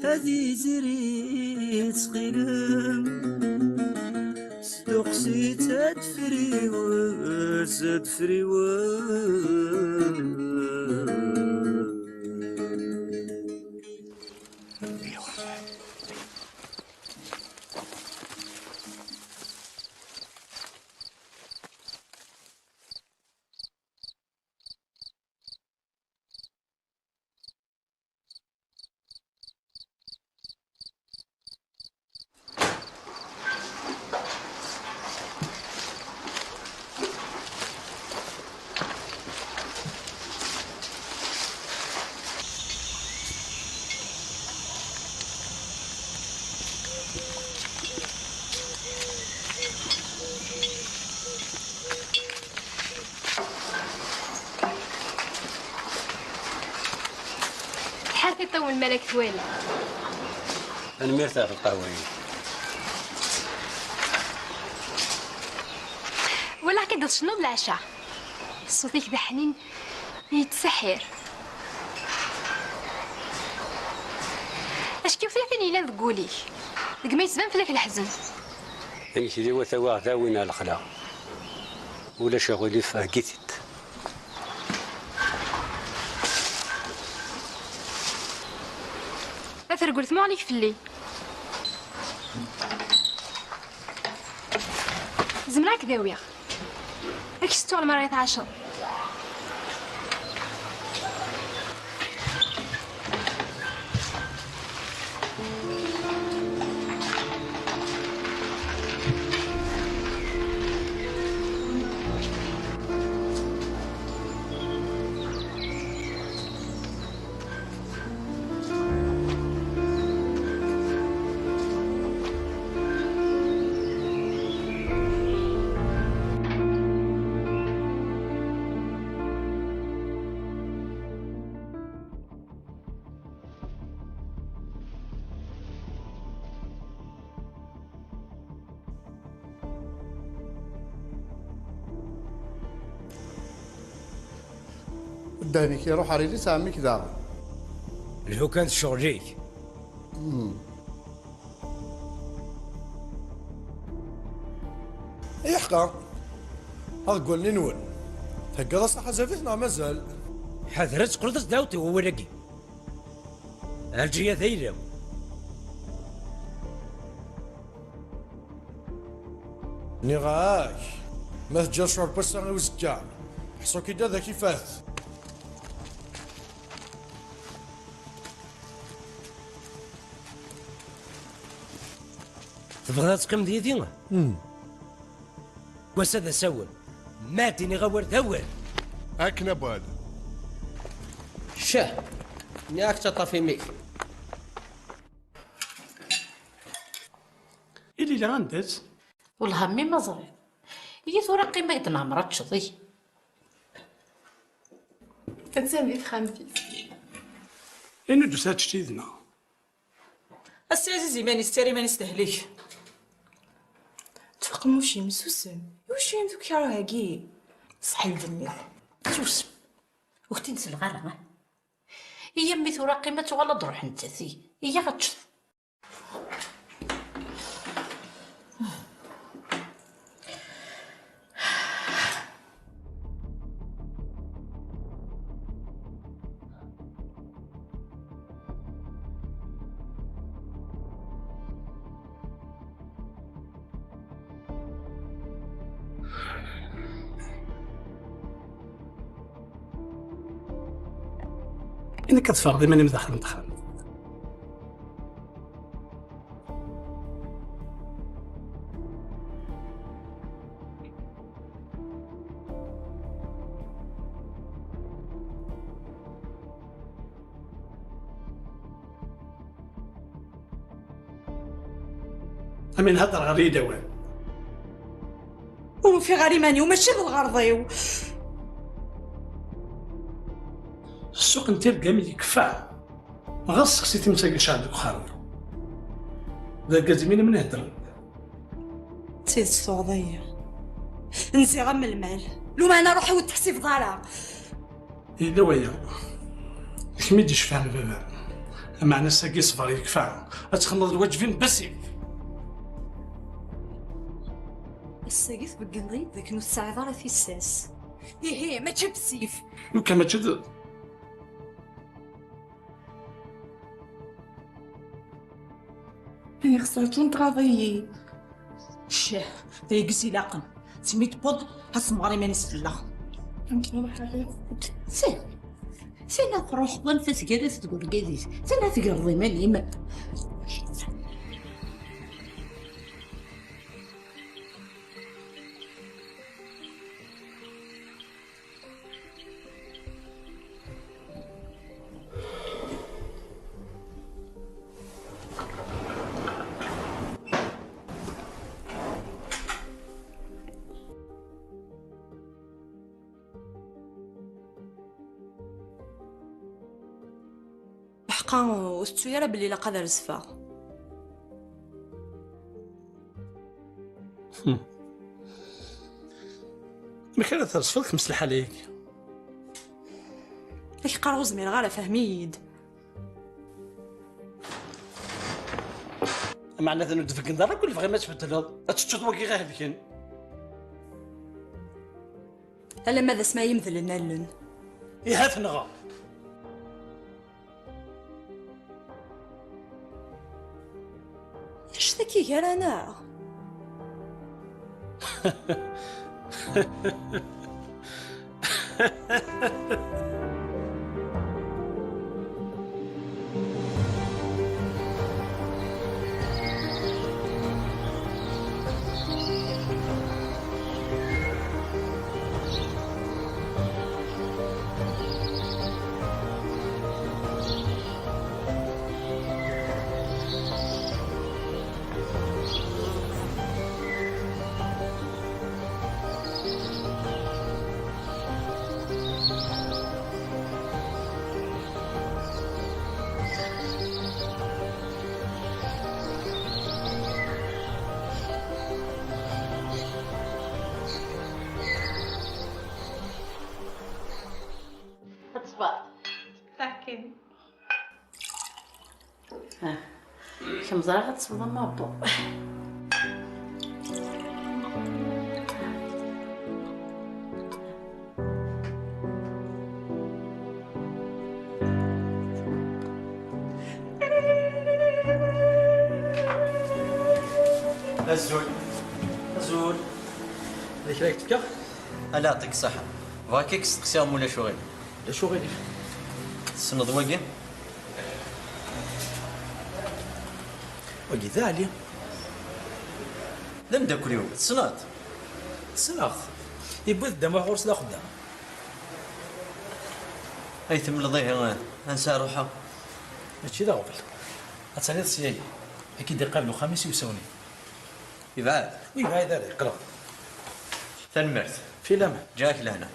[SPEAKER 17] هذي زري تخيلم صدقسي تدفري وتدفري
[SPEAKER 12] يطول مالك ثوالي.
[SPEAKER 6] انا مرتاح في القهوه.
[SPEAKER 12] ولا كي شنو بالعشاء صوتك ذا حنين يتسحر. اش كيف ثاني لا تقولي ديك ما يتبان فيك الحزن.
[SPEAKER 6] هي سيدي وثوا ذاوين الخلا ولا شغلي فاكيت.
[SPEAKER 12] اثر قلت ما عليك في الليل زمراك ذاويه هاك ستو على مريض 10.
[SPEAKER 10] داني كيروح على لي سامي كذا
[SPEAKER 7] لو كانت شغليك
[SPEAKER 10] يحقا أقول لي نول هكذا صح زفتنا مازال
[SPEAKER 7] حذرت قلت داوتي هو لقي الجيه ذيلو
[SPEAKER 10] نغاك ما تجاش شعور بس أنا وزكا حسو كدا ذاك فات
[SPEAKER 7] تبغى تقم ديدي وساد سول ماتني غور دور
[SPEAKER 10] أكنا بال
[SPEAKER 8] شاه نياك تطفي ميك
[SPEAKER 3] إلي اللي غندز
[SPEAKER 9] والله مي ما زري هي ثورة قيمة يدنا مرات شظي
[SPEAKER 13] كنسمي خامتي
[SPEAKER 3] إنو دوسات شتيدنا
[SPEAKER 2] السي عزيزي ماني ستاري ماني استهليك
[SPEAKER 13] تفقمو شي مسوسم وش يمدوك كي راه هاكي
[SPEAKER 2] صحي الجميع
[SPEAKER 9] جوسم وقتي نسل غالا هي مي ثورة قيمة ولا تروح انت ثي هي غتشوف
[SPEAKER 3] إنك كتفرض ماني مدخل ندخل أمين هضر غير دوام
[SPEAKER 2] وفي غريماني وماشي بالغرضيو
[SPEAKER 3] السوق نتاعك كامل يكفى ما غاصك سيتي مساكن شعبك وخاوي ذا كازمين من هدر
[SPEAKER 2] سيد السعودية نسي غم المال لو ما انا روحي وتحسي في دارها
[SPEAKER 3] إلا ويا كمي تجي شفع الباب أما أنا ساقي صفر يكفى أتخلص الواجبين بسيف
[SPEAKER 2] الساقيث بقنضي ذاك نو الساعة ضارة في الساس هي ما تجيب السيف
[SPEAKER 3] لو كان ما تشد
[SPEAKER 13] أنا خسرت نتغاضي
[SPEAKER 2] شاه ذايقسي لاقن سميت بود هاسمغري ماني سفلا
[SPEAKER 13] يمكن نروح عليه
[SPEAKER 9] سينا تروح ظنفس جالس تقول قديس سينا تقرضي ماني ما
[SPEAKER 2] حقا وستويرة باللي لا قادر زفا
[SPEAKER 3] ما كان ترصفلك مسلح عليك
[SPEAKER 2] لك قروز من غالا فهميد
[SPEAKER 3] معنى ذا ندفك ندار كل فغي ما تبدل تشتت وكي غير هذيك
[SPEAKER 2] هلا ماذا اسمها يمثل لنا لن
[SPEAKER 3] هات نغا
[SPEAKER 2] اش ذاكي غير انا
[SPEAKER 9] مساكين. ها كم زرا غتصبر مابو.
[SPEAKER 5] الزول
[SPEAKER 14] هذيك راك تبكى؟
[SPEAKER 5] الله يعطيك الصحة. بغاك تسقسيهم ولا شغل؟
[SPEAKER 14] لا شغل.
[SPEAKER 5] تسنض واقي؟
[SPEAKER 14] واقي ذا عليا.
[SPEAKER 5] لا مداكليو تسناض.
[SPEAKER 14] تسناغ. يبغي الدم غورس لا خدام.
[SPEAKER 5] هاي تملضيه انسى روحها.
[SPEAKER 14] هادشي ذا غبل. غتسالي السياي. اكيد يقابلو خميس يساوني.
[SPEAKER 5] يبعد؟
[SPEAKER 14] يبعد عليه قرب.
[SPEAKER 5] تنمرت.
[SPEAKER 14] في لمع.
[SPEAKER 5] جاك لهنا.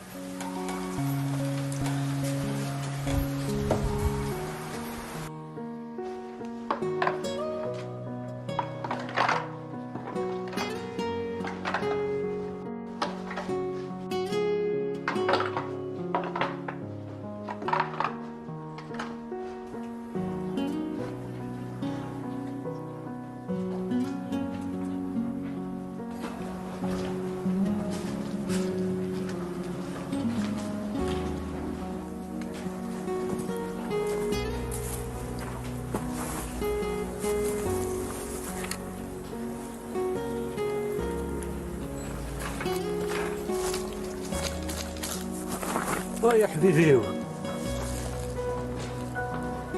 [SPEAKER 6] يا حبيبي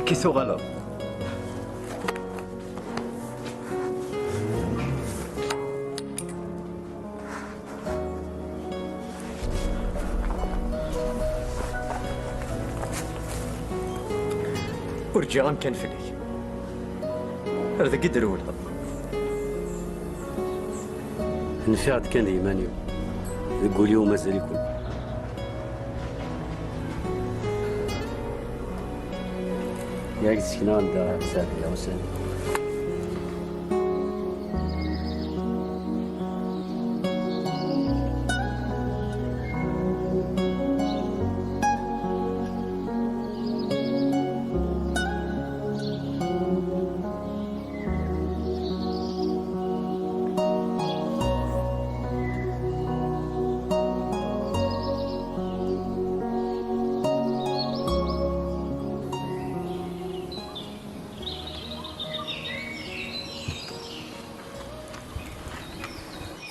[SPEAKER 6] كيسو غلط ورجع غام كان فيك هذا قدر ولا نفعت كان ايمانيو يقول يوم مازال يكون ياك سكنا عند حسابي يا حسين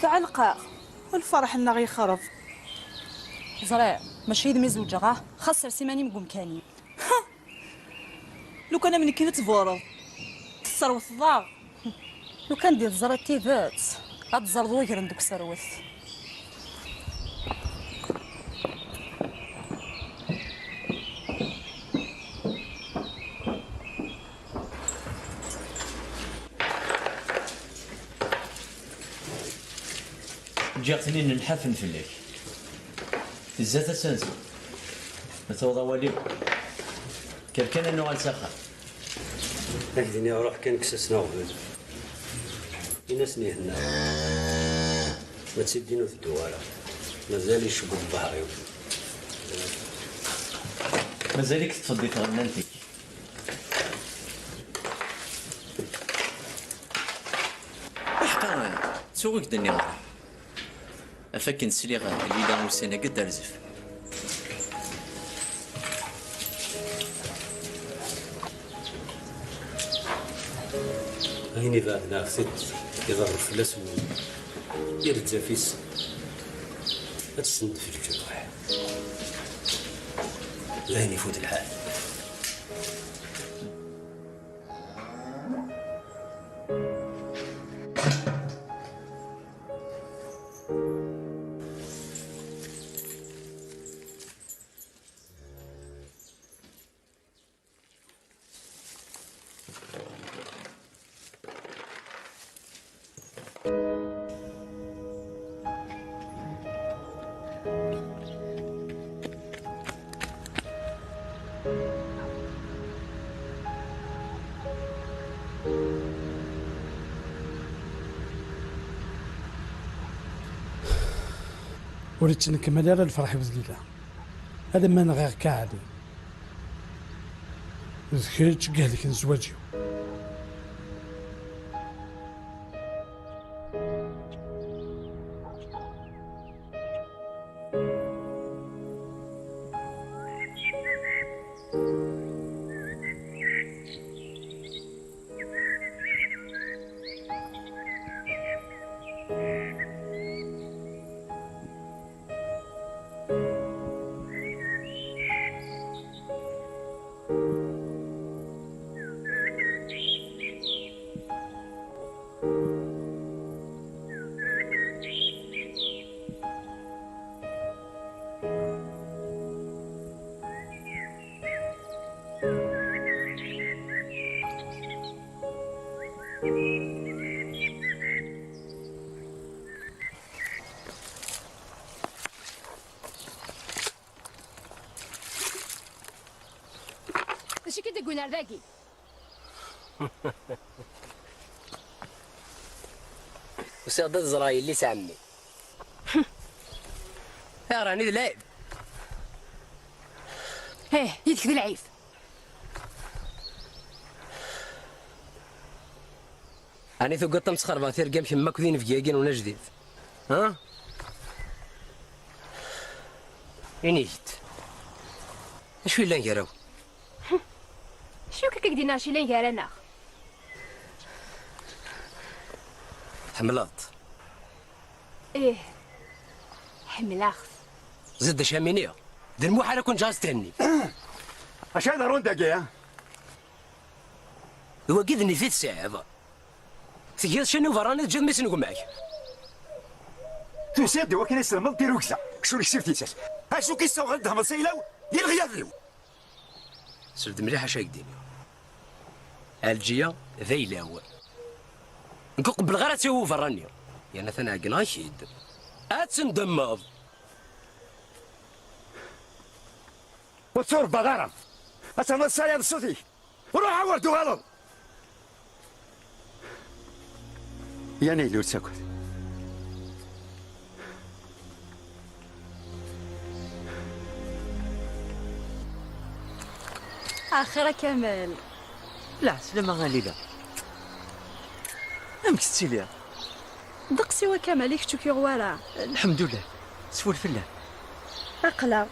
[SPEAKER 2] تعلقا والفرح لنا غيخرب
[SPEAKER 13] زرع ماشي يد مزوجة غا خسر سيماني مقوم كاني
[SPEAKER 2] لو كان من كي تفورض تصروت الضاغ
[SPEAKER 13] لو كان ديال الزرع تيبات غاد زرضو يقرن دوك سروت
[SPEAKER 5] جاتني ننحفن فيك الزات سنسو نتوضا والي كان انه غنسخر
[SPEAKER 6] هديني اروح كان كسسنا وغزو يناسني هنا ما تسدينو في الدوالة مازال يشقو البحر
[SPEAKER 5] مازالك تفضي تغننتك حقا تسوق دنيا أفكن سليغة الليلة والسنة قد أرزف
[SPEAKER 6] هيني بعد ناخذت يضرب فلس يرجع في السن تسند في الجروح لين يفوت الحال
[SPEAKER 3] وليت نكمل على الفرح بزليله هذا ما نغير كاعدي ذكرت قال لك نزواجي
[SPEAKER 12] اش كتقول هذاكي؟
[SPEAKER 7] وسيغ زراي اللي سامي يا راني لعب.
[SPEAKER 12] هيه يدك العيف.
[SPEAKER 7] راني ثو قطة مسخربة تلقى مشي ماكودين في جاكين ولا جديد. ها؟ إنيت اش ولا نقراو؟
[SPEAKER 12] شو كدينا شي لين قالنا؟
[SPEAKER 7] حملات.
[SPEAKER 12] ايه حملاخ.
[SPEAKER 7] زد شامينيا دير المحال كون جاز تهني.
[SPEAKER 5] اش هذا رون دقيقة؟
[SPEAKER 7] هو قدني في الساعة هذا. تجي شنو فراني تجد ميس نقول معك.
[SPEAKER 5] تو سيدي وكان يسلم دير وكسا كشو لك سيفتي تاس. ها شو كيساو غلدها مصيلاو دير غياض.
[SPEAKER 7] سرد مليح اش يقديني. الجيا ذيلاو. نقول قبل غير تسوي فراني. يعني ثنا قناشيد. اتسندمض.
[SPEAKER 5] وتصور بغارة أتمنى السايا الصوتي وروح عوردو غلط يا نيلي وتسكت
[SPEAKER 2] آخر كمال.
[SPEAKER 16] لا سلامة غالي لا أمك ستيليا
[SPEAKER 2] دقسي وكمالك تشوكي غوارا.
[SPEAKER 16] الحمد لله سفول في الله
[SPEAKER 2] أقلع.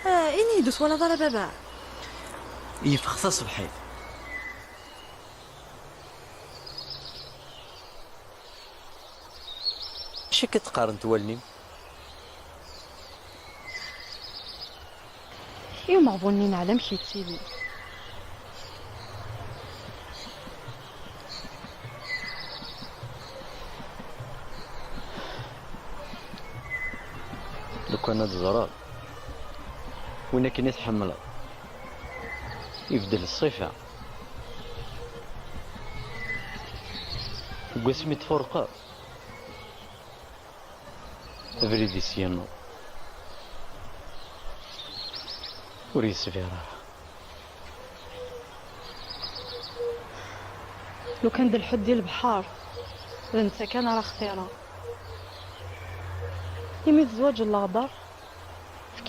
[SPEAKER 2] إني دوس ولا ضرب بابا.
[SPEAKER 16] يفخص الصبحين. شي كتقارن تولني؟
[SPEAKER 2] يوم عظني نعلم شي تسيلي.
[SPEAKER 16] لو كان هاد الزرار وين كاين يتحملها يبدل الصفة وقسمي تفرقا بريدي سيانو وريس فيرا.
[SPEAKER 2] لو كان ديال الحد ديال البحار انت كان راه اختيارها. يمي الزواج الاخضر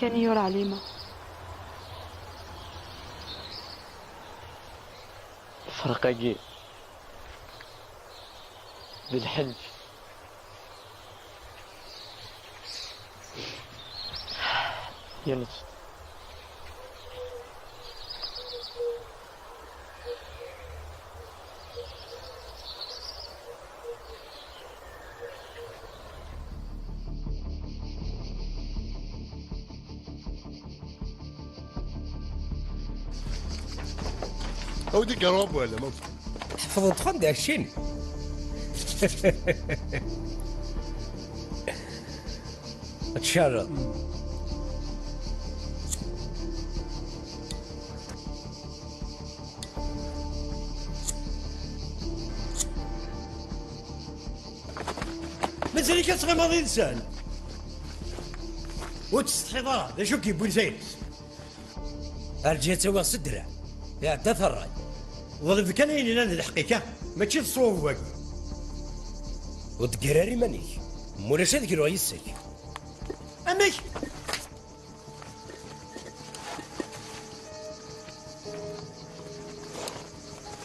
[SPEAKER 2] كان يورا عليما.
[SPEAKER 16] فرقاقي بالحلف يا لطف.
[SPEAKER 10] أودي قراب ولا ما
[SPEAKER 7] حفظت خد هالشين. اتشرط.
[SPEAKER 14] مازال كتغي ماضي انسان وتستحي ضرر لا شو كيبوي زينس
[SPEAKER 7] الجيت هو صدره يا تثرى
[SPEAKER 14] وظيف كان لنا الحقيقه ماشي الصوب واقي
[SPEAKER 7] وتقراري ماني مولا شاد كيلو يسك
[SPEAKER 14] امك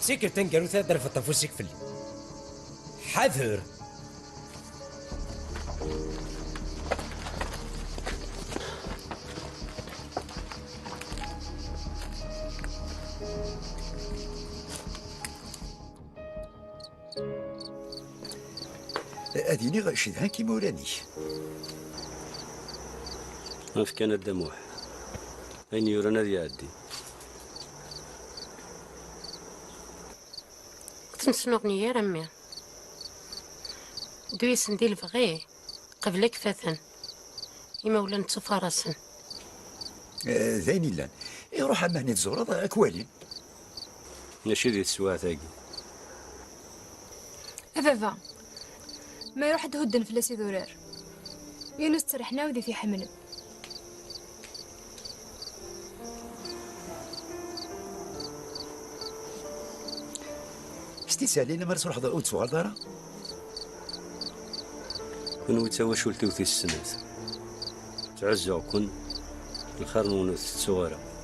[SPEAKER 7] سيكر تنقر وتهدر في الطفوسك فلي حذر.
[SPEAKER 5] أديني غشدها كي موراني.
[SPEAKER 6] ما في كان الدموح أين يورانا يعدي.
[SPEAKER 9] تنسنوغني يا رمي دويس ندير البغي قبلك فثن إما ولا نتوفى راسن.
[SPEAKER 5] ذاني لان يروح عماني تزور أكوالين.
[SPEAKER 6] ماشي دي السواع تاقي.
[SPEAKER 12] أفافا ما يروح تهدن فلاسي ذرار يونس ترحنا وذي في حمل.
[SPEAKER 5] شتي سالي لما تروح ضروري تسوغ دارا.
[SPEAKER 6] كون ويتسوى شولتي وثي السنات تعزو كون الخير ونوث الصغيرة.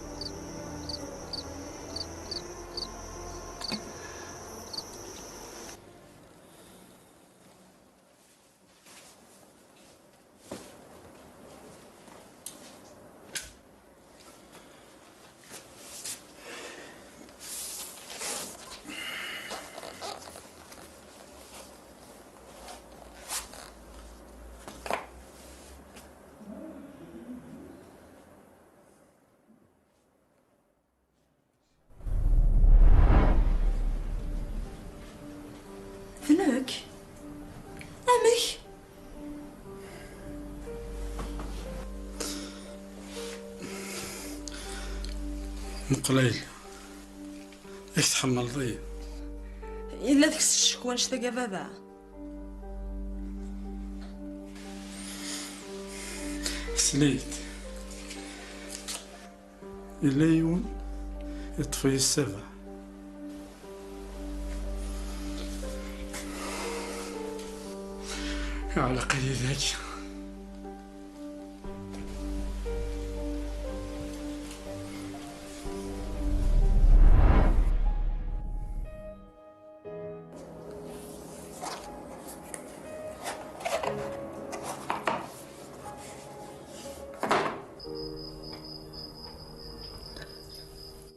[SPEAKER 2] هناك أمي
[SPEAKER 3] مقليل ايش تحمل ضي
[SPEAKER 2] إلا ديك الشكوى نشتاق بابا.
[SPEAKER 3] سليت إلا يون يطفي السبع. على قيدك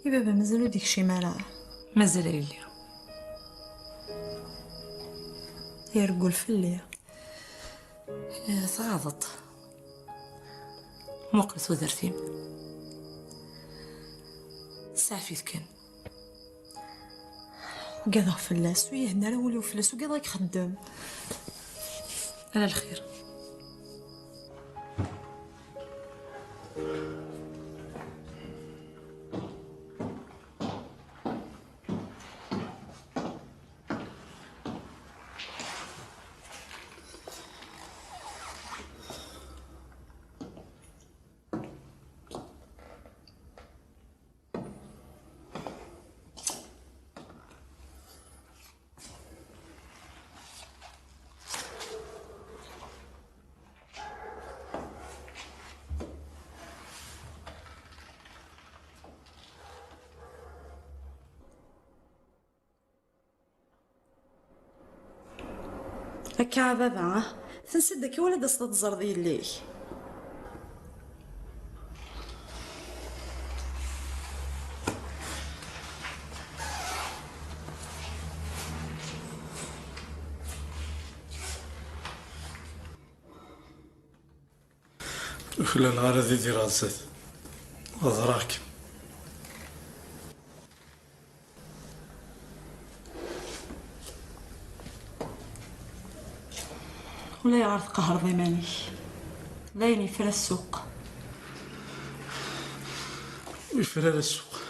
[SPEAKER 2] يا بابا مازالو ديك شي مالها مازال ليا يرقل في الليل صغاضت مقلت ودرتين سعفيت كان وقاضا فلاس وياه هنا راه وليو فلاس وقاضا يخدم على الخير. هكا بابا تنسدك ولد اصلا تزردي ليه.
[SPEAKER 3] وخلال الغرض يدير راسات وضراك
[SPEAKER 2] ولا يعرف قهر ضماني لاين يفرى السوق
[SPEAKER 3] ويفرى السوق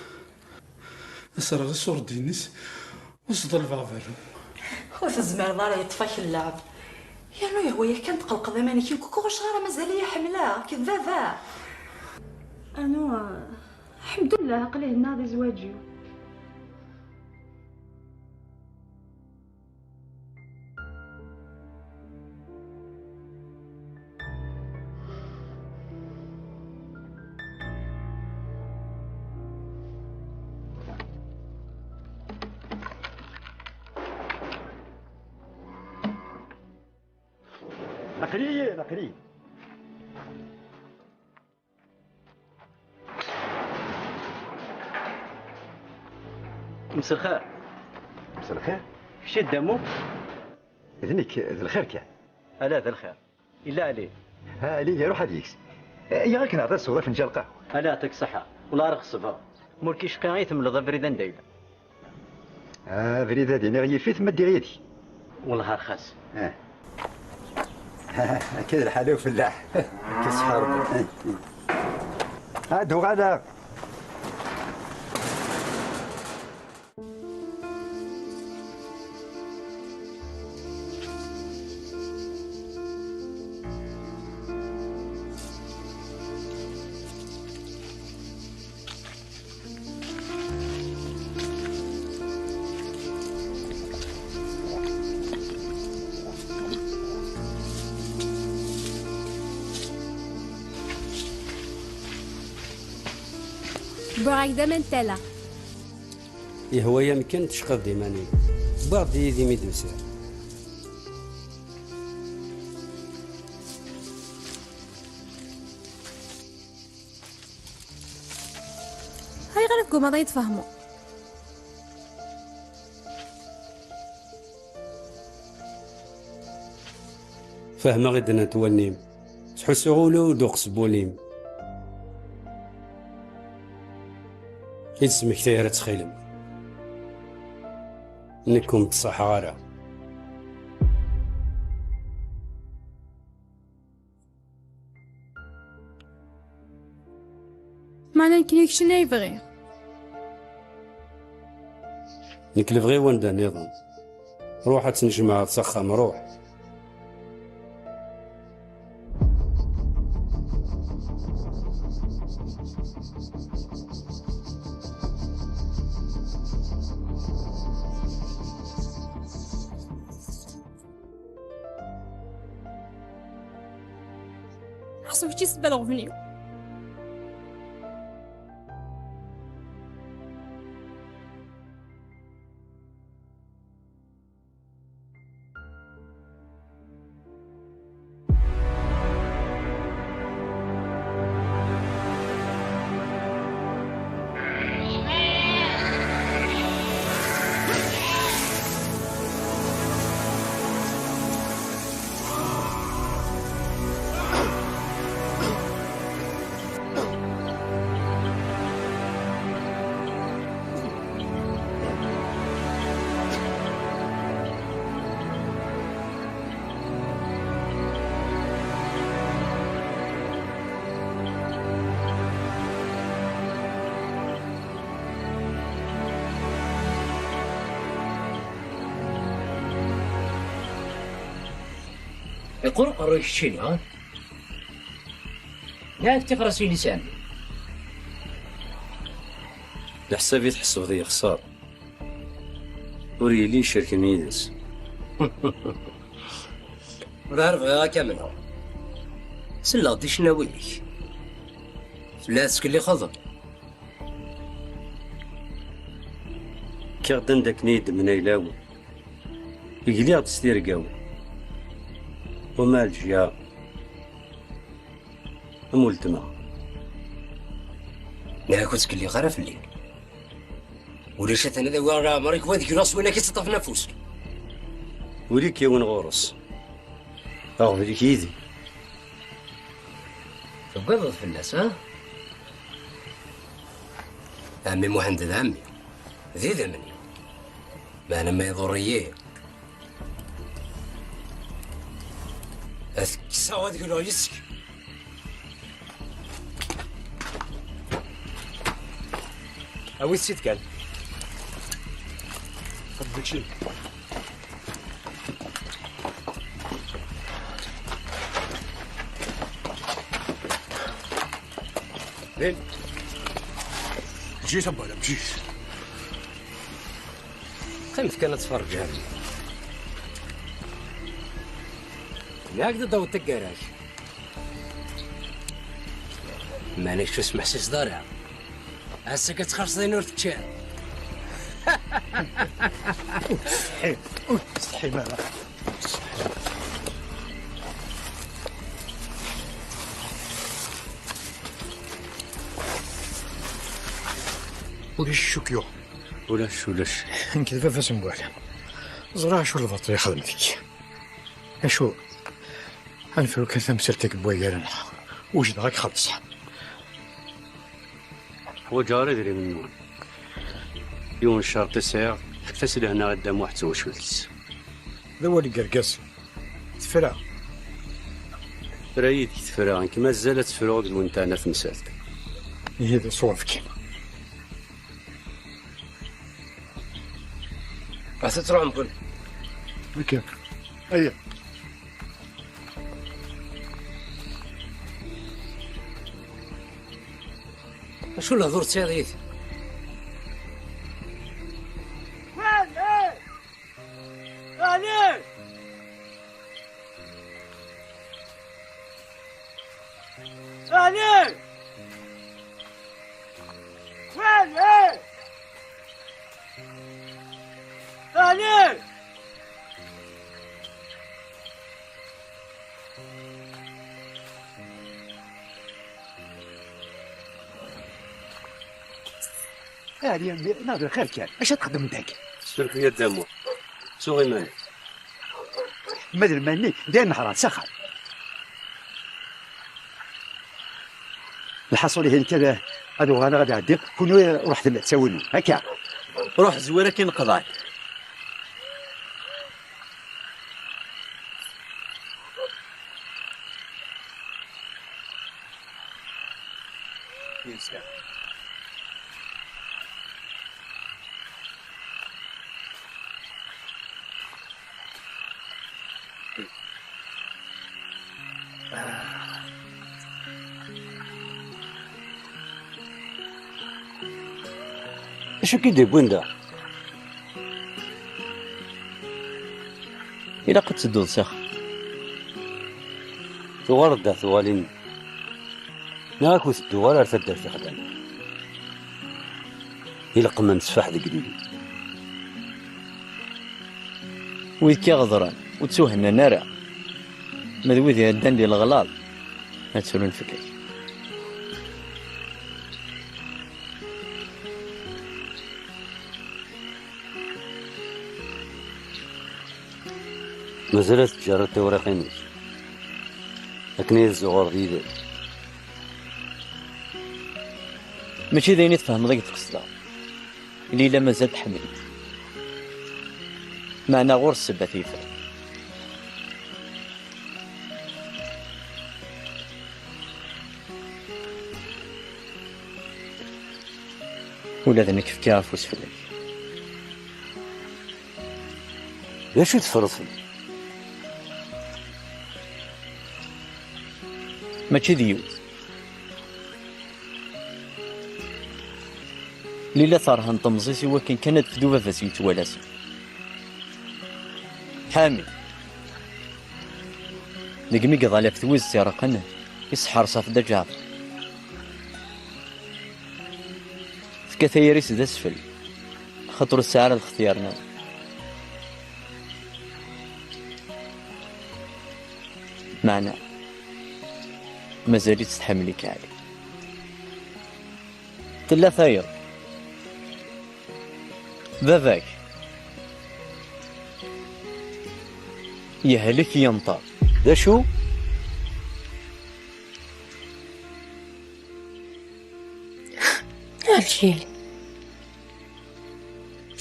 [SPEAKER 3] أسرع الصور دينيس وصد الفافيرو
[SPEAKER 2] وفي الزمان دار يطفاك اللعب يا نو يا هويا كان تقلق ضماني كي كوكو شغاله مازال هي حمله كذابه.
[SPEAKER 12] انا الحمد لله قليه ناضي زواجي.
[SPEAKER 5] نقري
[SPEAKER 16] مساء الخير.
[SPEAKER 5] مساء الخير.
[SPEAKER 16] شي دامو؟
[SPEAKER 5] اذنك ذا الخير كاع.
[SPEAKER 16] الا ذا الخير الا عليه.
[SPEAKER 5] ها علي روح هذيك. يا غير كنعطي الصوره فنجان القهوه.
[SPEAKER 16] الا يعطيك الصحه ولا رخصها. مولكيش قاعي تملض فريده ندايله.
[SPEAKER 5] فريده ديني غير فيه ثم دير يدي.
[SPEAKER 16] والله رخص.
[SPEAKER 5] كذا الحلاوه فلاح. كيصحى ربي. دوغ على
[SPEAKER 12] بوراك دائما تالا
[SPEAKER 6] هو يمكن تشقد ديماني بعض يدي ميدوسا
[SPEAKER 12] هاي غير ما يتفهموا.
[SPEAKER 6] فهم غدنا تونيم تحسو غولو ودوق سبوليم اسمك ثيرة تخيلم انكم بالصحارى
[SPEAKER 12] معنى نكليك شنو يبغي
[SPEAKER 6] نكلف غير وندا نظام روح تنجمع تسخم روح
[SPEAKER 12] حسب كي سبب الغفني
[SPEAKER 7] يقول قرأ الشيء ها لا تقرأ سي لسان
[SPEAKER 6] الحساب يتحسب ذي خسار وري لي شركة ميدس
[SPEAKER 7] نعرف غير كامل سلا دي شناويك لا تسكلي خضر
[SPEAKER 6] كي غدا داك نيد من ايلاو يقلي غد ستير قاو وما الجيا مولتما
[SPEAKER 7] لا كنت تقول لي غير في الليل ولا شات انا ذا مريك وهذيك راس وينك تطف نفوسك
[SPEAKER 6] وليك يا وين غورس اغفلك يدي
[SPEAKER 7] تقبض في الناس ها عمي مهندد عمي ذي ذمني ما انا ما يضريه أذكسا وهذيك الرئيسك
[SPEAKER 6] أوي السيد كان
[SPEAKER 3] قدك شي
[SPEAKER 6] لين
[SPEAKER 3] جيت ولا مجيت
[SPEAKER 7] خلف كانت تفرج هذه هكذا ضوء التقاراج مانيش تسمح سيس ضارع هسه كتخرصي نور تتشال
[SPEAKER 3] استحي مالا
[SPEAKER 4] ولاش الشوكيو
[SPEAKER 6] ولاش
[SPEAKER 4] نكذب فاس مبالة زرع شو البطل يخدم فيك اشو هنفرو كثا مسرتك بويا وش دراك خلص
[SPEAKER 6] هو جاري يدري منه يوم الشهر 9 تفسد هنا قدام واحد سوى شويتس
[SPEAKER 4] ذا هو اللي قرقص تفرع
[SPEAKER 6] رايد تفرع انك ما زالت تفرع وانت انا في مسالتك
[SPEAKER 4] هذا صوفك
[SPEAKER 7] تروح نقول
[SPEAKER 4] بكيف ايه
[SPEAKER 7] شو الهضور تسيريت
[SPEAKER 17] عليك عليك وين ايه عليك
[SPEAKER 15] هادي ناظر خير كان اش تقدم داك
[SPEAKER 6] سلك يا دامو سوغي ماني
[SPEAKER 15] مادر ماني داير نهار سخر الحصول هي كذا هادو انا غادي عدي كونوا رحت تساوينو هكا
[SPEAKER 16] روح زويره كي نقضاك
[SPEAKER 6] اش كيدير بويندا
[SPEAKER 16] إلا قد تدو سخ
[SPEAKER 6] ثوار دا ثوالين ناكو الدوار ارتدر في خدام يلق من سفاح ذي قليلي
[SPEAKER 16] ويكي غضران وتسوهنا نارا مذوي ذي الدن ديال الغلاظ ما تسولون فكري
[SPEAKER 6] مازالت تجارة توراقين لكن هي الزغور ذي
[SPEAKER 16] ماشي ذيني تفهم ضيق تقصدا اللي لا مازال تحمل معنا غور السبة ثيفا ولا ذنك في كاف وسفلك
[SPEAKER 6] ليش تفرصني
[SPEAKER 16] ماشي ديوت ليلة ثارها نطمزيسي وكان كانت تدوبة فاسي توالاسي حامي نقمي قضى لف ثويز سيرقنا يسحر صاف دجاف كثيريس ذا اسفل خطر السعر الاختيارنا معنا مازالت تستحملك علي تلا ثاير باباك يهلك ينطر
[SPEAKER 6] ذا شو
[SPEAKER 9] هالشي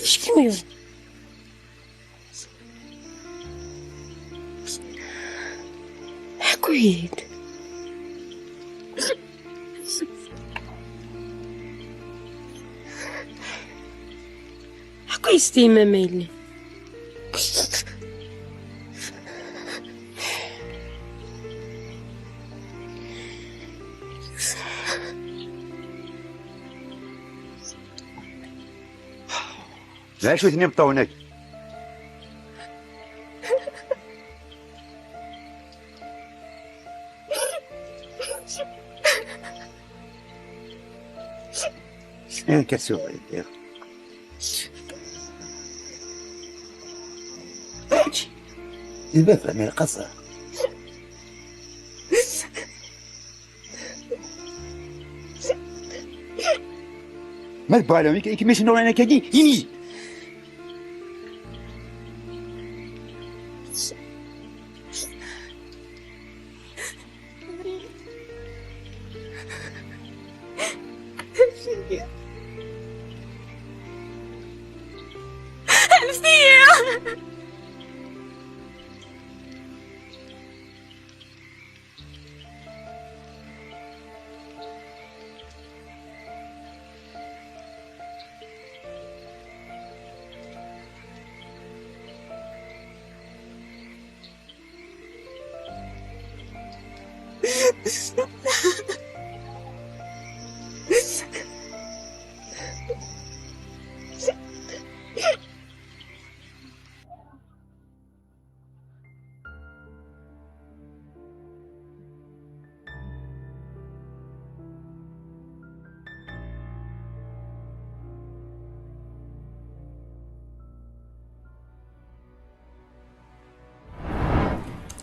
[SPEAKER 9] ايش كميون حكويد حكويد ستيما ميلي
[SPEAKER 15] لا شو اثنين بطونك شنو كتسوق يا اخي الباب من القصر
[SPEAKER 5] ما تبالو كيما شنو انا كاكي يمي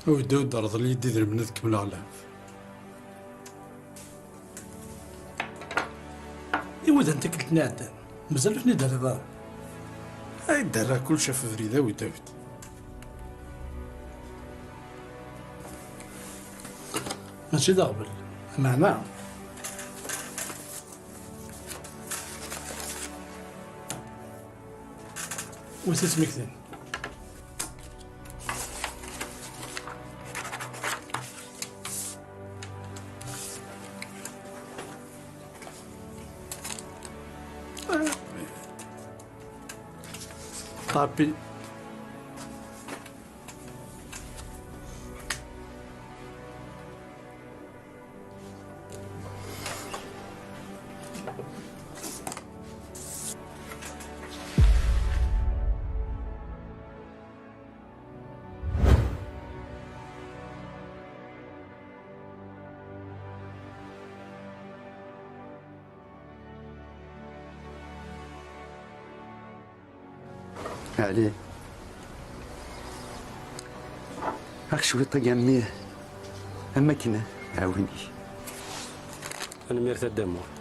[SPEAKER 3] وداود رض لي يدي ذر من ذكم العلام
[SPEAKER 14] إيوا انت كنت نعدل مازال فني دار دار
[SPEAKER 3] هاي دارها كل شاف فريدة وداود
[SPEAKER 14] ماشي دا قبل معنا وتسميك ثاني
[SPEAKER 3] طابي
[SPEAKER 5] علي راك شوي طق عميه اما كنا عاوني
[SPEAKER 6] انا ميرت الدمور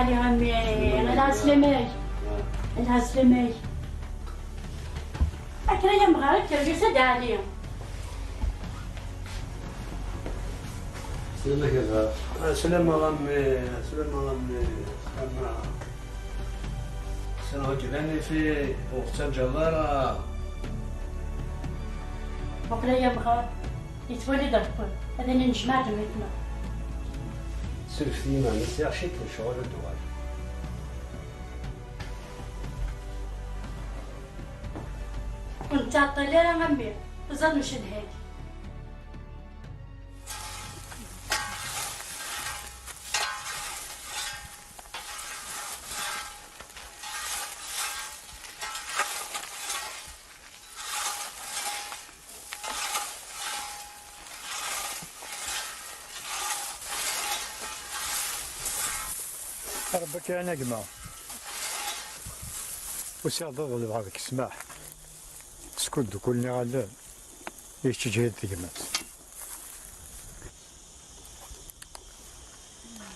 [SPEAKER 9] علي عمي انا سلامي انت سلامي اكرا يا مغارب كرجي سد عليا
[SPEAKER 3] سلامك يا غا سلام غامي سلام غامي سلام كلاني في وقت الجزارة
[SPEAKER 9] بقلا يا مغارب يتولي دربون هذا نجمع دميتنا
[SPEAKER 6] سلفتي ما نسير شيء شغل الدوار
[SPEAKER 9] كنت عطلي يا عمي زاد نشد هيك
[SPEAKER 4] ربك يا نجمة وسعد ظل بغاك السماح سكون كلني غلال ايش تجهد تجمات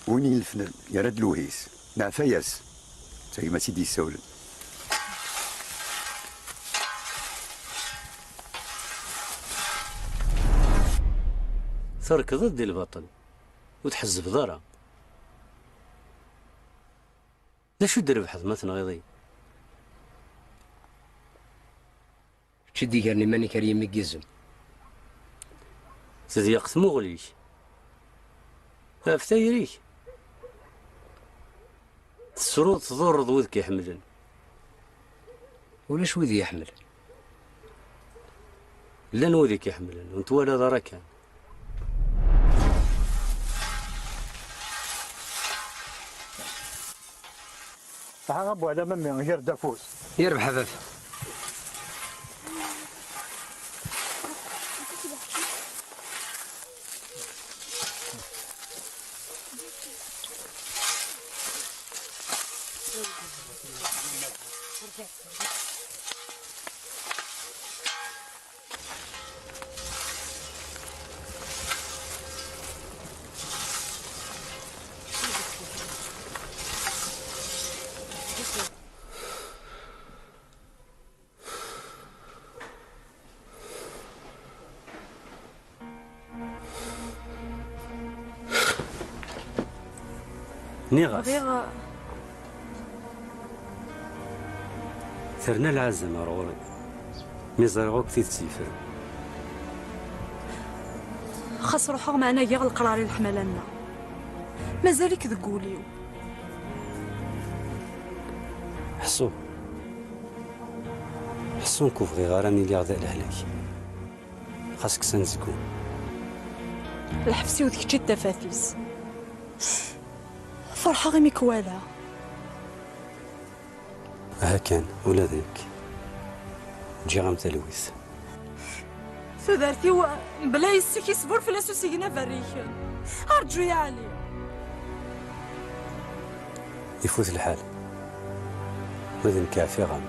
[SPEAKER 5] وين الفنان يا راد لوهيس مع فياس زي ما سيدي يسولن.
[SPEAKER 6] تركض ضد البطل وتحز بضرة. لا شو دربحث ما تنغيضي
[SPEAKER 7] تشدي كارني ماني كريم ميكيزم
[SPEAKER 6] سيدي يقتمو غليش افتايريك تسرود تضر ضوذك يحملن
[SPEAKER 7] ولاش وذي يحمل
[SPEAKER 6] لا نوذيك يحملن وانت ولا دركان
[SPEAKER 4] تعربوا على ممي غير دافوس
[SPEAKER 7] يربح هذا
[SPEAKER 6] نيغاس
[SPEAKER 1] بغيغ
[SPEAKER 6] ثرنا العزم رغوري ميزرغوك تيتسيفر
[SPEAKER 2] خاص روحو معنا كاع القراري الحملنا مازالك ذقوليو
[SPEAKER 6] حسو نكون في غاراني اللي غدا الهلاك خاصك سنزكو
[SPEAKER 2] الحفسي وذيك تشي التفاثيس فرحة غير مكوالا
[SPEAKER 6] ها كان ولا ذاك نجي غام تلويث
[SPEAKER 2] ثدارتي بلا يسيك يصبر في لاسو سيقنا فريك ارجو يا علي
[SPEAKER 6] يفوت الحال ماذا نكافي غام